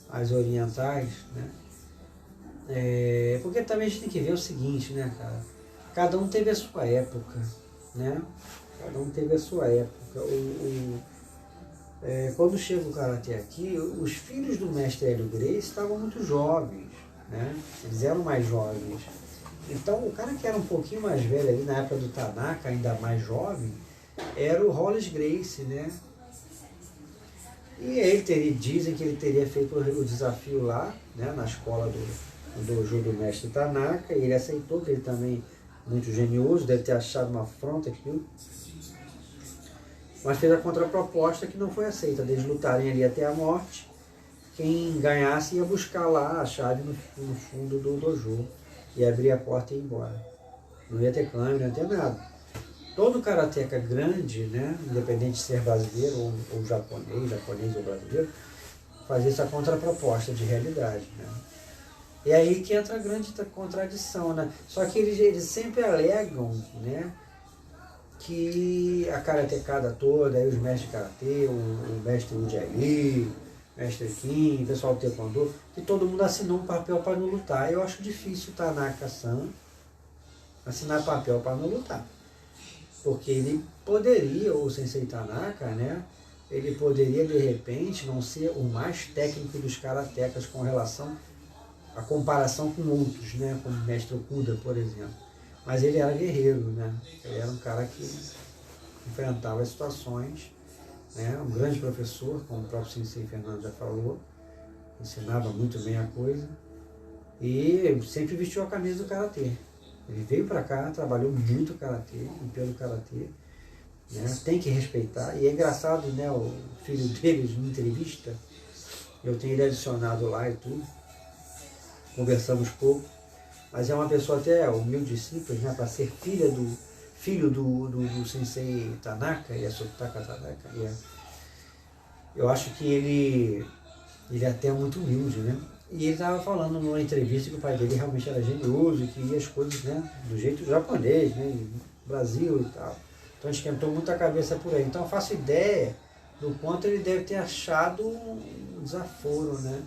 As orientais, né? Porque também a gente tem que ver o seguinte, né, cara? Cada um teve a sua época, né? Cada um teve a sua época. Quando chega o karatê aqui, os filhos do mestre Hélio Gracie estavam muito jovens, né? Eles eram mais jovens. Então, o cara que era um pouquinho mais velho ali, na época do Tanaka, ainda mais jovem, era o Hollis Gracie, né? E ele dizem que ele teria feito o desafio lá, né, na escola do dojo do mestre Tanaka, e ele aceitou, que ele também, muito genioso, deve ter achado uma afronta aquilo, mas fez a contraproposta que não foi aceita, deles lutarem ali até a morte, quem ganhasse ia buscar lá a chave no fundo do dojo, e abrir a porta e ir embora. Não ia ter câmera, não ia ter nada. Todo karateca grande, né, independente de ser brasileiro ou japonês ou brasileiro, fazia essa contraproposta de realidade, né? E aí que entra a grande contradição, né? Só que eles sempre alegam, né, que a karatecada toda, aí os mestres de karatê, o mestre Ujjayi, o mestre Kim, o pessoal do taekwondo, que todo mundo assinou um papel para não lutar. Eu acho difícil o Tanaka-san assinar papel para não lutar. Porque ele poderia, o Sensei Tanaka, né, ele poderia de repente não ser o mais técnico dos karatecas com relação à comparação com outros, né, como o mestre Okuda, por exemplo. Mas ele era guerreiro, né? Ele era um cara que enfrentava as situações, né, um grande professor, como o próprio Sensei Fernando já falou, ensinava muito bem a coisa e sempre vestiu a camisa do karatê. Ele veio para cá, trabalhou muito karatê, pelo karatê, né? Tem que respeitar. E é engraçado, né, o filho deles, numa entrevista, eu tenho ele adicionado lá e tudo, conversamos pouco, mas é uma pessoa até humilde e simples, né, para ser filho do Sensei Tanaka, Yasutaka Tanaka. Eu acho que ele é até muito humilde, né? E ele estava falando numa entrevista que o pai dele realmente era genioso e que ia as coisas, né, do jeito japonês, né, Brasil e tal. Então esquentou muito a cabeça por aí. Então eu faço ideia do quanto ele deve ter achado um desaforo, né?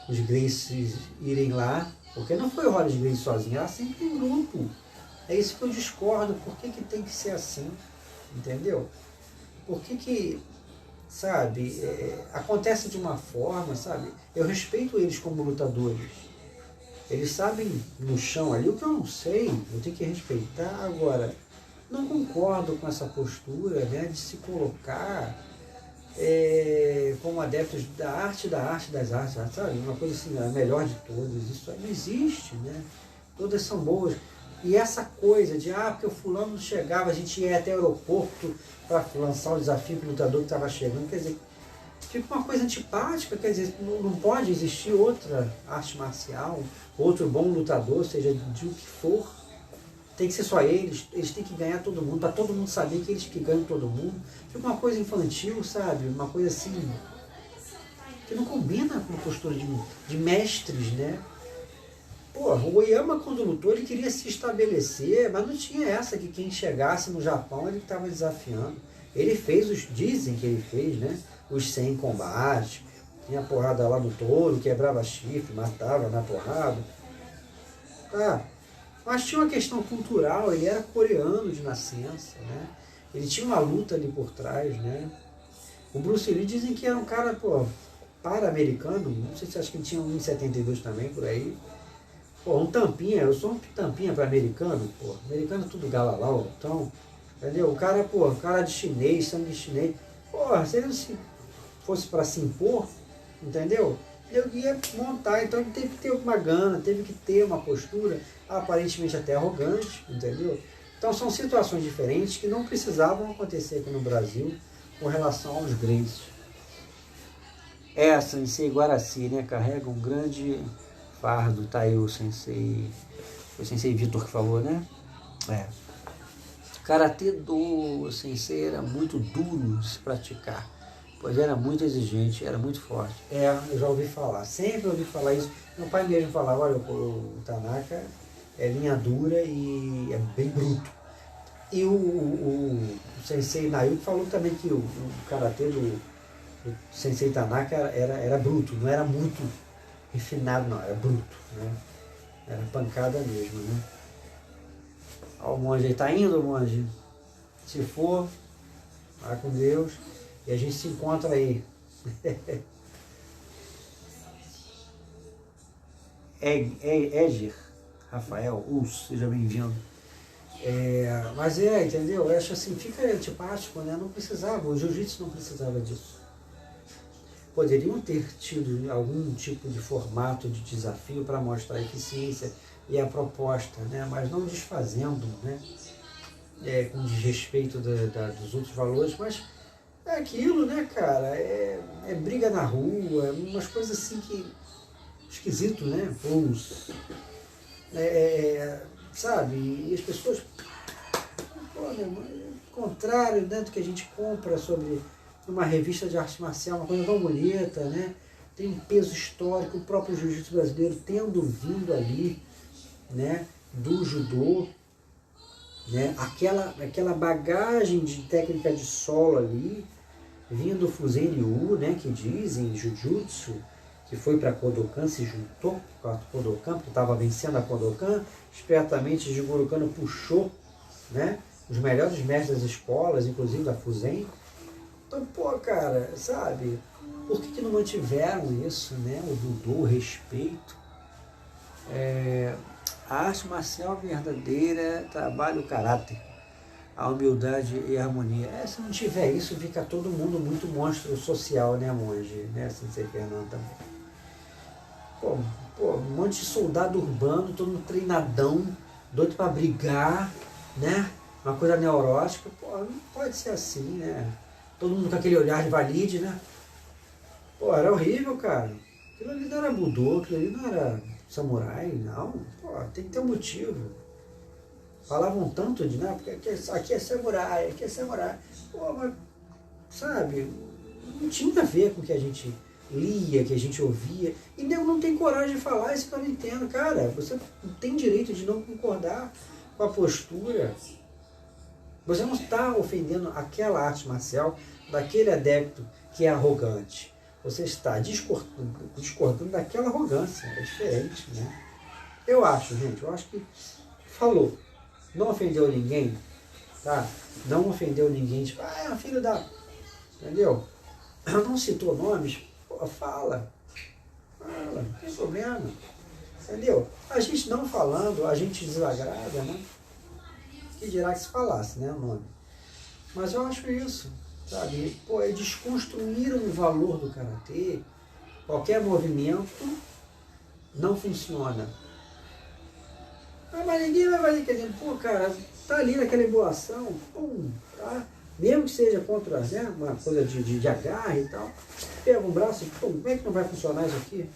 Os Gracies irem lá, porque não foi o Hollis Gracie sozinho, era sempre em grupo. É isso que eu discordo. Por que tem que ser assim? Entendeu? Por que sabe, acontece de uma forma, sabe, eu respeito eles como lutadores. Eles sabem no chão ali o que eu não sei, eu tenho que respeitar. Agora, não concordo com essa postura, né, de se colocar como adeptos da arte das artes, sabe? Uma coisa assim, a melhor de todas. Isso aí não existe, né? Todas são boas. E essa coisa de, porque o fulano não chegava, a gente ia até o aeroporto para lançar o desafio para o lutador que estava chegando, quer dizer, fica uma coisa antipática, quer dizer, não pode existir outra arte marcial, outro bom lutador, seja de o que for. Tem que ser só eles têm que ganhar todo mundo, para todo mundo saber que eles que ganham todo mundo. Fica uma coisa infantil, sabe? Uma coisa assim, que não combina com a postura de mestres, né? Pô, o Oyama, quando lutou, ele queria se estabelecer, mas não tinha essa que quem chegasse no Japão ele estava desafiando. Ele fez dizem que ele fez, né? Os 100 combates, tinha porrada lá no touro, quebrava chifre, matava na porrada. Mas tinha uma questão cultural, ele era coreano de nascença, né? Ele tinha uma luta ali por trás, né? O Bruce Lee dizem que era um cara, para-americano, não sei se acho que ele tinha 1,72 também, por aí. Um tampinha, eu sou um tampinha para americano, americano é tudo galalau, então, entendeu? O cara, cara de chinês, sangue de chinês, se ele se fosse para se impor, entendeu? Eu ia montar, então ele teve que ter uma gana, teve que ter uma postura, aparentemente até arrogante, entendeu? Então são situações diferentes que não precisavam acontecer aqui no Brasil com relação aos gregos. Sensei Guaraci, né, carrega um grande fardo, tá aí o Sensei Vitor que falou, né? O karatê do Sensei era muito duro de se praticar, pois era muito exigente, era muito forte. Eu já ouvi falar, sempre ouvi falar isso. Meu pai mesmo falava, olha, o Tanaka é linha dura e é bem bruto. E o Sensei Nayuki falou também que o karatê do Sensei Tanaka era bruto, não era muito refinado, não, era bruto, né? Era pancada mesmo, né? Ó, o monge aí, tá indo, monge? Se for, vai com Deus e a gente se encontra aí. Egir Rafael, seja bem-vindo. Mas entendeu? Eu acho assim, fica antipático, né? Não precisava, o jiu-jitsu não precisava disso. Poderiam ter tido algum tipo de formato de desafio para mostrar a eficiência e a proposta, né? Mas não desfazendo, né? Com desrespeito dos outros valores, mas é aquilo, né, cara? É briga na rua, umas coisas assim que esquisito, né? Sabe? E as pessoas, contrário, né, do que a gente compra sobre uma revista de arte marcial, uma coisa tão bonita, né? Tem um peso histórico, o próprio jiu-jitsu brasileiro tendo vindo ali, né, do judô, né? Aquela bagagem de técnica de solo ali, vindo do Fuzen Ryu, né, que dizem, Jujutsu, que foi para Kodokan, se juntou com a Kodokan, porque estava vencendo a Kodokan, espertamente Jigoro Kano puxou, né, os melhores mestres das escolas, inclusive da Fuzen. Então, cara, sabe, por que não mantiveram isso, né, o Budô, o respeito? A arte marcial verdadeira trabalha o caráter, a humildade e a harmonia. Se não tiver isso, fica todo mundo muito monstro social, né, monge? Né, Sensei Fernando também. Um monte de soldado urbano, todo mundo treinadão, doido para brigar, né? Uma coisa neurótica. Não pode ser assim, né? Todo mundo com aquele olhar de valide, né? Era horrível, cara. Aquilo ali não era budô, aquilo ali não era samurai, não. Tem que ter um motivo. Falavam tanto de, né? Porque aqui é samurai, aqui é samurai. Mas, sabe, não tinha a ver com o que a gente lia, que a gente ouvia. E não tem coragem de falar isso que eu não entendo. Cara, você tem direito de não concordar com a postura. Você não está ofendendo aquela arte marcial daquele adepto que é arrogante. Você está discordando daquela arrogância. É diferente, né? Eu acho que falou. Não ofendeu ninguém, tá? Não ofendeu ninguém, tipo, é um filho da... Entendeu? Não citou nomes, pô, fala, não tem problema, entendeu? A gente não falando, a gente desagrada, né? Que dirá que se falasse, né, o nome. Mas eu acho isso, sabe? Pô, é desconstruir o valor do karatê. Qualquer movimento não funciona. Ah, mas ninguém vai fazer, quer dizer, pô, cara, tá ali naquela emboação, pum, tá? Mesmo que seja contra, né, uma coisa de agarre e tal, pega um braço e, pum, como é que não vai funcionar isso aqui?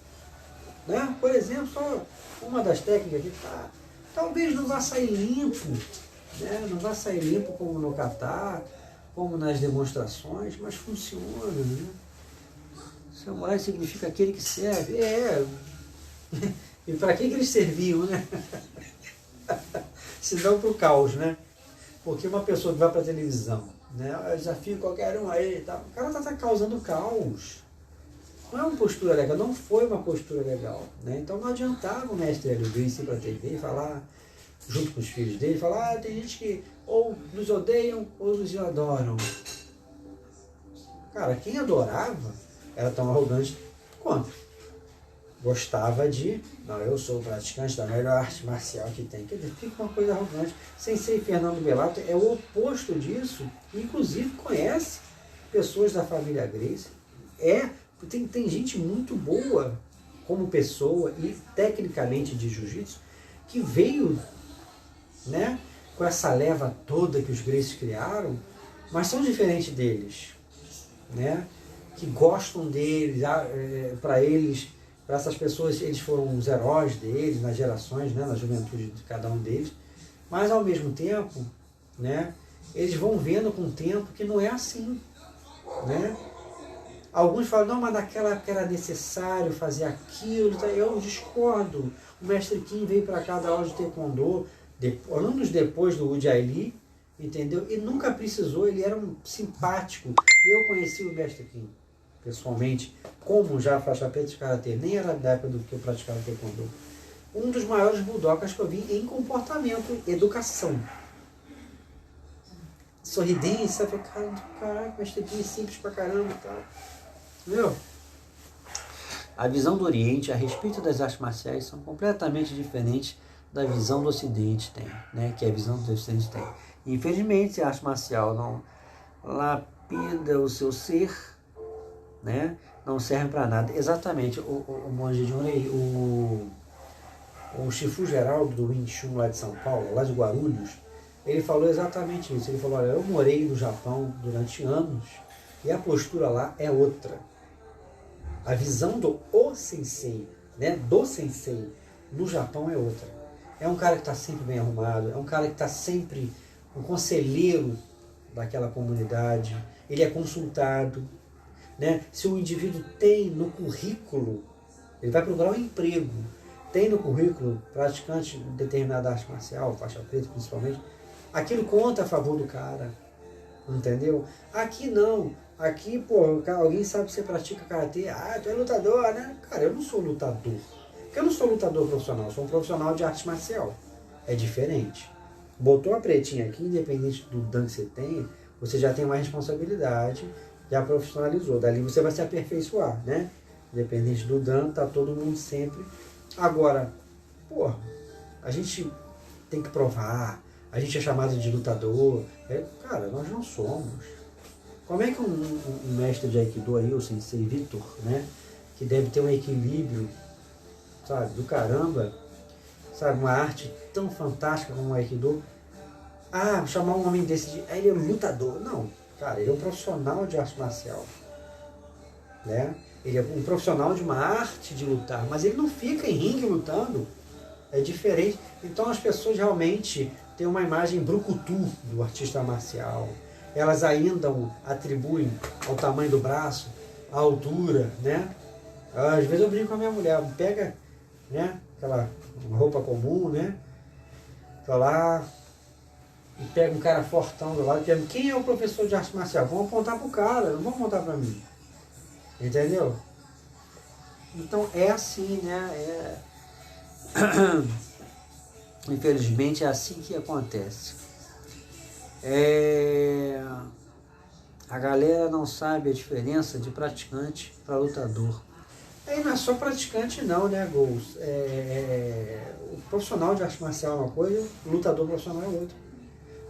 Né? Por exemplo, só uma das técnicas aqui, tá? Talvez não vá sair limpo, né? Não vai sair limpo como no kata, como nas demonstrações, mas funciona, né? Samurai significa aquele que serve. E para que eles serviam, né? Se não para o caos, né? Porque uma pessoa que vai para a televisão, né? Eu desafio qualquer um aí e tal. O cara está causando caos. Não é uma postura legal, não foi uma postura legal, né? Então não adiantava o mestre Hélio Gracie ir para a TV e falar, junto com os filhos dele, falar, tem gente que ou nos odeiam ou nos adoram. Cara, quem adorava era tão arrogante quanto. Gostava de, não, eu sou o praticante da melhor arte marcial que tem. Quer dizer, fica uma coisa arrogante. Sensei Fernando Belato é o oposto disso, inclusive conhece pessoas da família Gracie. Tem gente muito boa como pessoa e tecnicamente de jiu-jitsu que veio, né, com essa leva toda que os Gracies criaram, mas são diferentes deles, né, que gostam deles, para eles, para essas pessoas, eles foram os heróis deles, nas gerações, né, na juventude de cada um deles, mas ao mesmo tempo, né, eles vão vendo com o tempo que não é assim, né. Alguns falam, não, mas naquela época era necessário fazer aquilo, eu discordo. O mestre Kim veio para cá da aula de taekwondo, anos depois do Ujjayi Lee, entendeu? E nunca precisou, ele era um simpático. Eu conheci o mestre Kim, pessoalmente, como já faixa preta de karatê, nem era da época do que eu praticava taekwondo. Um dos maiores budokas que eu vi em comportamento, educação. Sorridência, eu falei, caraca, o mestre Kim é simples pra caramba e tal. Entendeu? A visão do Oriente a respeito das artes marciais são completamente diferentes da visão do Ocidente tem, né? Que a visão do Ocidente tem. Infelizmente, a arte marcial não lapida o seu ser, né? Não serve para nada. Exatamente, o monge de Unei, o Shifu Geraldo do Wing Chun lá de São Paulo, lá de Guarulhos, ele falou exatamente isso. Ele falou, olha, eu morei no Japão durante anos e a postura lá é outra. A visão do sensei, né, do sensei no Japão é outra. É um cara que está sempre bem arrumado, é um cara que está sempre um conselheiro daquela comunidade, ele é consultado, né? Se o indivíduo tem no currículo, ele vai procurar um emprego, tem no currículo praticante de determinada arte marcial, faixa preta principalmente, aquilo conta a favor do cara, entendeu? Aqui não. Aqui, pô, alguém sabe que você pratica karatê, tu é lutador, né? Cara, eu não sou lutador. Porque eu não sou lutador profissional, eu sou um profissional de arte marcial. É diferente. Botou a pretinha aqui, independente do dan que você tem, você já tem uma responsabilidade, já profissionalizou. Dali você vai se aperfeiçoar, né? Independente do dan, tá todo mundo sempre. Agora, pô, a gente tem que provar, a gente é chamado de lutador. Cara, nós não somos. Como é que um mestre de Aikido aí, o Sensei Vitor, né, que deve ter um equilíbrio, sabe, do caramba, sabe, uma arte tão fantástica como o Aikido, chamar um homem desse de, ele é um lutador. Não, cara, ele é um profissional de arte marcial, né, ele é um profissional de uma arte de lutar, mas ele não fica em ringue lutando, é diferente. Então as pessoas realmente têm uma imagem brucutu do artista marcial. Elas ainda atribuem ao tamanho do braço, à altura, né? Às vezes eu brinco com a minha mulher, pega, né, aquela roupa comum, né? Tá lá e pega um cara fortão do lado, dizendo, quem é o professor de arte marcial? Vão apontar pro cara, não vão apontar para mim. Entendeu? Então é assim, né? Infelizmente é assim que acontece. A galera não sabe a diferença de praticante para lutador. Aí não é só praticante não, né, Gols? O profissional de arte marcial é uma coisa, o lutador profissional é outra.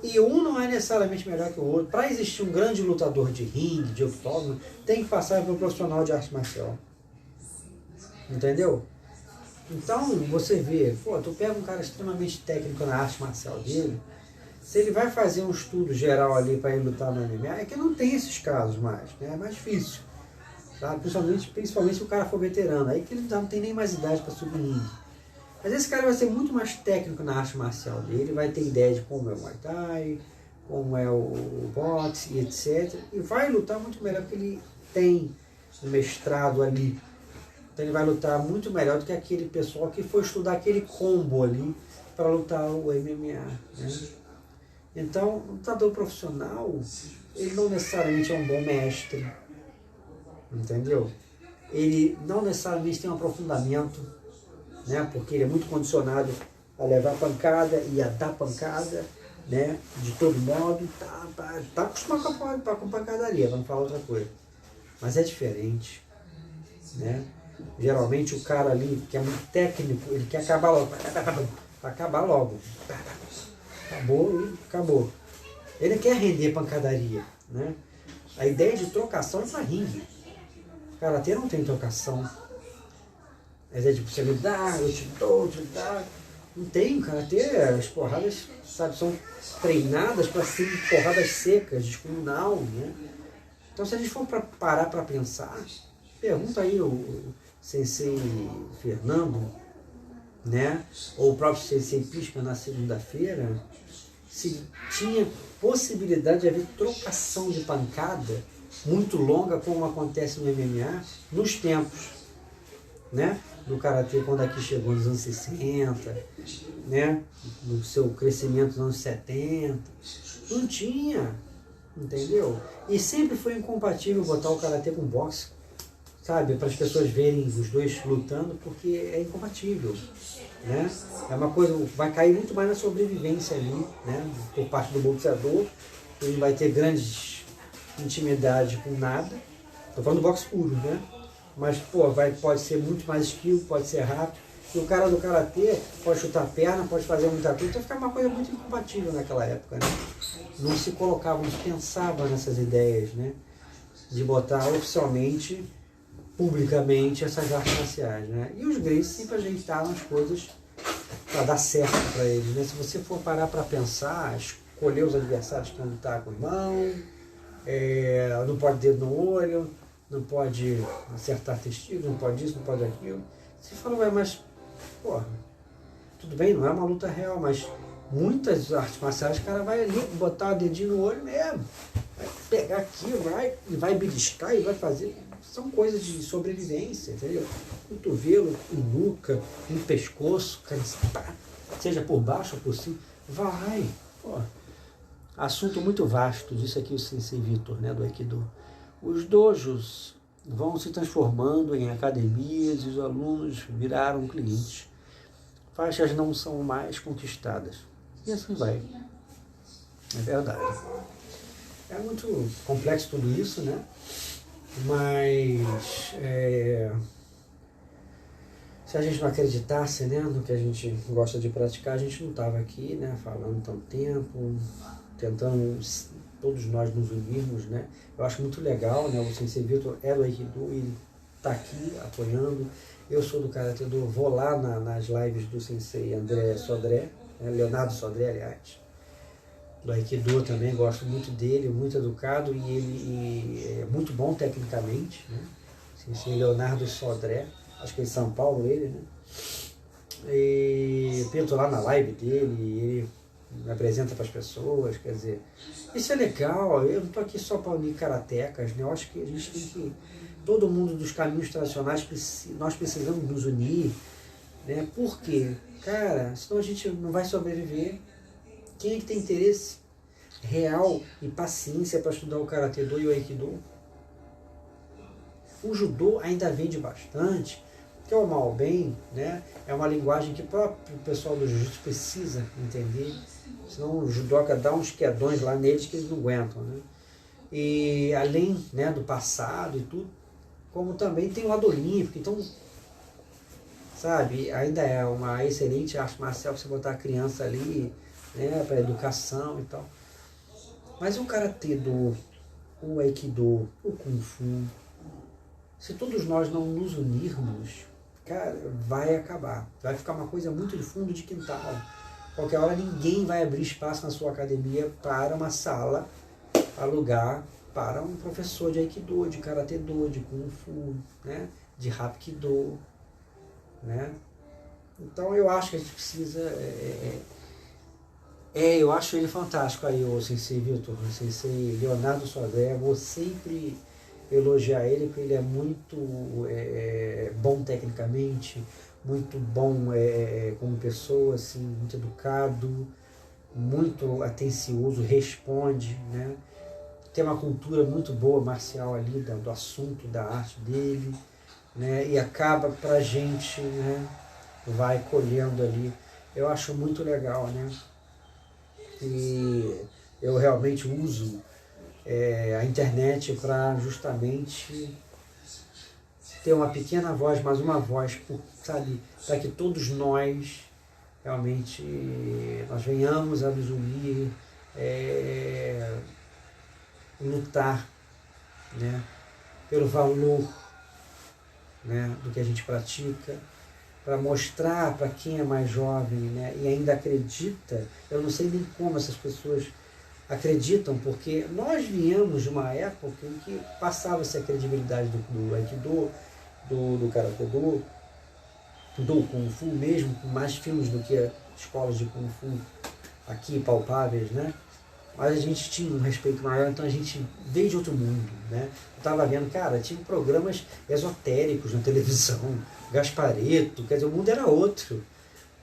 E um não é necessariamente melhor que o outro. Para existir um grande lutador de ringue, de octógono, tem que passar por um profissional de arte marcial. Entendeu? Então, você vê, tu pega um cara extremamente técnico na arte marcial dele, se ele vai fazer um estudo geral ali para ele lutar no MMA, é que não tem esses casos mais, né? É mais difícil. Tá? Principalmente se o cara for veterano, aí que ele não tem nem mais idade para subir ringue. Mas esse cara vai ser muito mais técnico na arte marcial dele, vai ter ideia de como é o Muay Thai, como é o boxe e etc. E vai lutar muito melhor porque ele tem um mestrado ali. Então ele vai lutar muito melhor do que aquele pessoal que foi estudar aquele combo ali para lutar o MMA. Né? Então, o lutador profissional, ele não necessariamente é um bom mestre. Entendeu? Ele não necessariamente tem um aprofundamento, né? Porque ele é muito condicionado a levar pancada e a dar pancada, né? De todo modo, tá acostumado com pancadaria, vamos falar outra coisa. Mas é diferente, né? Geralmente o cara ali, que é muito técnico, ele quer acabar logo. Acabar logo. Acabou e acabou. Ele quer render pancadaria, né? A ideia de trocação é para ringue. O karatê não tem trocação. A ideia de você me dá, eu te dá. Não tem, o karatê, as porradas, sabe, são treinadas para serem porradas secas, descomunal, né? Então se a gente for parar para pensar, pergunta aí o Sensei Fernando, né? Ou o próprio Sensei Pisca na segunda-feira, se tinha possibilidade de haver trocação de pancada muito longa, como acontece no MMA, nos tempos, né? Do Karatê, quando aqui chegou nos anos 60, né? No seu crescimento nos anos 70. Não tinha, entendeu? E sempre foi incompatível botar o Karatê com boxe, sabe? Para as pessoas verem os dois lutando, porque é incompatível, né? É uma coisa, vai cair muito mais na sobrevivência ali, né? Por parte do boxeador, ele vai ter grande intimidade com nada. Estou falando do boxe puro, né? Mas, pode ser muito mais skill, pode ser rápido. E o cara do karatê pode chutar a perna, pode fazer muita coisa. Então fica uma coisa muito incompatível naquela época, né? Não se colocava, não se pensava nessas ideias, né? De botar oficialmente, publicamente, essas artes marciais, né? E os gregos sempre ajeitaram as coisas para dar certo para eles, né? Se você for parar para pensar, escolher os adversários que vão lutar com a mão, não pode dedo no olho, não pode acertar testículo, não pode isso, não pode aquilo. Você fala, mas, tudo bem, não é uma luta real, mas muitas artes marciais, o cara vai ali, botar o dedinho no olho mesmo, vai pegar aqui, vai beliscar e vai fazer. São coisas de sobrevivência, entendeu? Cotovelo, em nuca, em pescoço, seja por baixo ou por cima, vai. Assunto muito vasto, disse aqui o Sensei Vitor, né, do Aikido. Os dojos vão se transformando em academias e os alunos viraram clientes. Faixas não são mais conquistadas. E assim vai. É verdade. É muito complexo tudo isso, né? Mas se a gente não acreditasse, né, no que a gente gosta de praticar, a gente não estava aqui, né, falando tanto tempo, tentando todos nós nos unirmos, né? Eu acho muito legal, né? O Sensei Vitor é do Aikido, ele está aqui apoiando. Eu sou do Karatê Do, vou lá nas lives do Sensei André Sodré, né? Leonardo Sodré, aliás. Do Aikido também, gosto muito dele, muito educado e ele é muito bom tecnicamente, né? Sensei Leonardo Sodré, acho que é em São Paulo ele, né? E eu estou lá na live dele, ele me apresenta para as pessoas, quer dizer, isso é legal, eu não estou aqui só para unir karatecas, né? Eu acho que a gente tem que, todo mundo dos caminhos tradicionais, nós precisamos nos unir, né? Por quê? Cara, senão a gente não vai sobreviver. Quem é que tem interesse real e paciência para estudar o Karatê Do e o Aikido? O Judô ainda vende bastante, que é o mal bem, né? É uma linguagem que o próprio pessoal do Jiu-Jitsu precisa entender, senão o judoca dá uns quedões lá neles que eles não aguentam, né? E além, né, do passado e tudo, como também tem o lado olímpico. Então, sabe, ainda é uma excelente arte marcial você botar a criança ali, né, para educação e tal. Mas o karatê do, o aikido, o kung fu, se todos nós não nos unirmos, cara, vai acabar. Vai ficar uma coisa muito de fundo de quintal. Qualquer hora ninguém vai abrir espaço na sua academia para uma sala, alugar para um professor de aikido, de karatê do, de kung fu, né, de hapkido, né? Então eu acho que a gente precisa... eu acho ele fantástico aí, o Sensei Vitor, o Sensei Leonardo Sodré. Vou sempre elogiar ele, porque ele é muito bom tecnicamente, muito bom como pessoa, assim, muito educado, muito atencioso, responde, né? Tem uma cultura muito boa marcial ali, do assunto, da arte dele, né? E acaba pra gente, né? Vai colhendo ali. Eu acho muito legal, né? E eu realmente uso a internet para justamente ter uma pequena voz, mas uma voz, sabe, para que todos nós realmente nós venhamos a nos unir, lutar, né, pelo valor, né, do que a gente pratica, para mostrar para quem é mais jovem, né, e ainda acredita. Eu não sei nem como essas pessoas acreditam, porque nós viemos de uma época em que passava-se a credibilidade do aikido, do karatê do kung fu, mesmo com mais filmes do que escolas de kung fu aqui palpáveis, né? Mas a gente tinha um respeito maior, então a gente veio de outro mundo, né? Eu estava vendo, cara, tinha programas esotéricos na televisão, Gaspareto, quer dizer, o mundo era outro,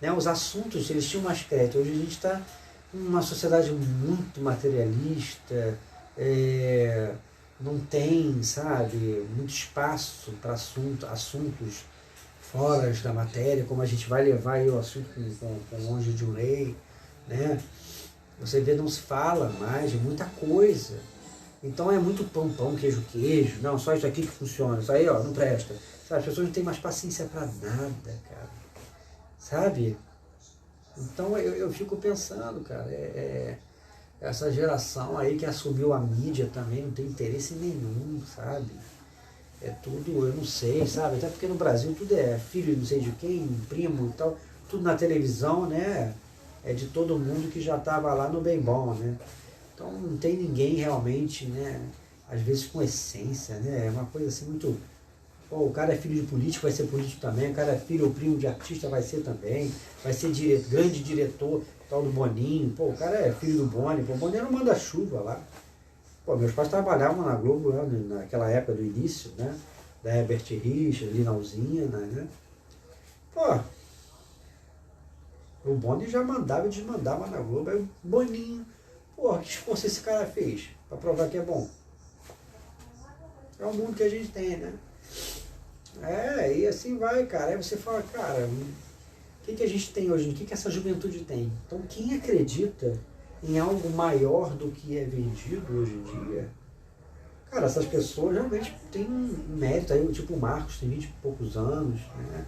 né? Os assuntos, eles tinham mais crédito. Hoje a gente está uma sociedade muito materialista, não tem, sabe, muito espaço para assuntos fora da matéria, como a gente vai levar aí o assunto com o Anjo de Rei, né? Você vê, não se fala mais de muita coisa. Então é muito pão, pão, queijo, queijo. Não, só isso aqui que funciona. Isso aí, ó, não presta. Sabe, as pessoas não têm mais paciência para nada, cara. Sabe? Então eu fico pensando, cara, essa geração aí que assumiu a mídia também não tem interesse nenhum, sabe? É tudo, eu não sei, sabe? Até porque no Brasil tudo é filho de não sei de quem, primo e tal, tudo na televisão, né? É de todo mundo que já estava lá no bem bom, né? Então não tem ninguém realmente, né? Às vezes com essência, né? É uma coisa assim muito... Pô, o cara é filho de político, vai ser político também. O cara é filho ou primo de artista, vai ser também. Vai ser grande diretor, tal do Boninho. Pô, o cara é filho do Boni. Pô, o Boni era um manda-chuva lá. Pô, meus pais trabalhavam na Globo lá, naquela época do início, né? Da Herbert Richards, Linalzinha, né? Pô, o Boni já mandava e desmandava na Globo. Aí o Boninho, pô, que esforço esse cara fez pra provar que é bom? É o mundo que a gente tem, né? E assim vai, cara. Aí você fala, cara, o que a gente tem hoje? O que essa juventude tem? Então, quem acredita em algo maior do que é vendido hoje em dia, cara, essas pessoas realmente têm um mérito aí, tipo o Marcos, tem 20 e poucos anos, né?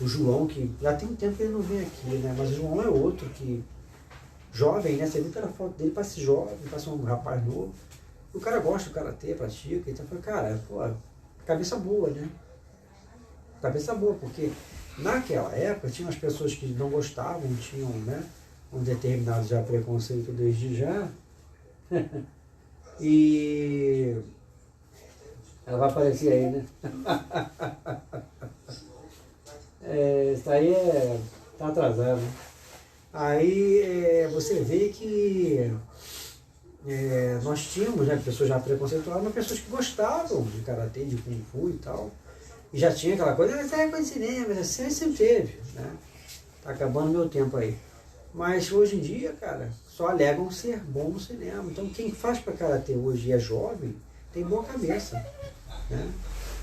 O João, que já tem um tempo que ele não vem aqui, né? Mas o João é outro que, jovem, né? Você viu pela foto dele, parece jovem, parece um rapaz novo. O cara gosta do karatê, pratica, então foi, cara, pô, cabeça boa, né? Cabeça boa, porque naquela época tinha as pessoas que não gostavam, tinham, né, um determinado já preconceito desde já. E ela vai aparecer aí, né? Isso aí tá atrasado. Aí você vê que nós tínhamos, né, pessoas já preconceituadas, mas pessoas que gostavam de karatê, de kung fu e tal. E já tinha aquela coisa, isso é coisa de cinema, assim sempre teve, né? Tá acabando meu tempo aí. Mas hoje em dia, cara, só alegam ser bom no cinema. Então quem faz pra karatê hoje e é jovem, tem boa cabeça, né?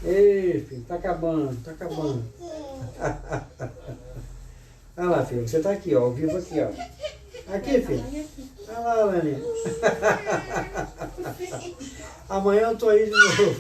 Ei, filho, tá acabando, tá acabando. Olha lá, filho, você tá aqui, ó, ao vivo aqui, ó. Aqui, filho. Olha lá, Laninha. Amanhã eu tô aí de novo.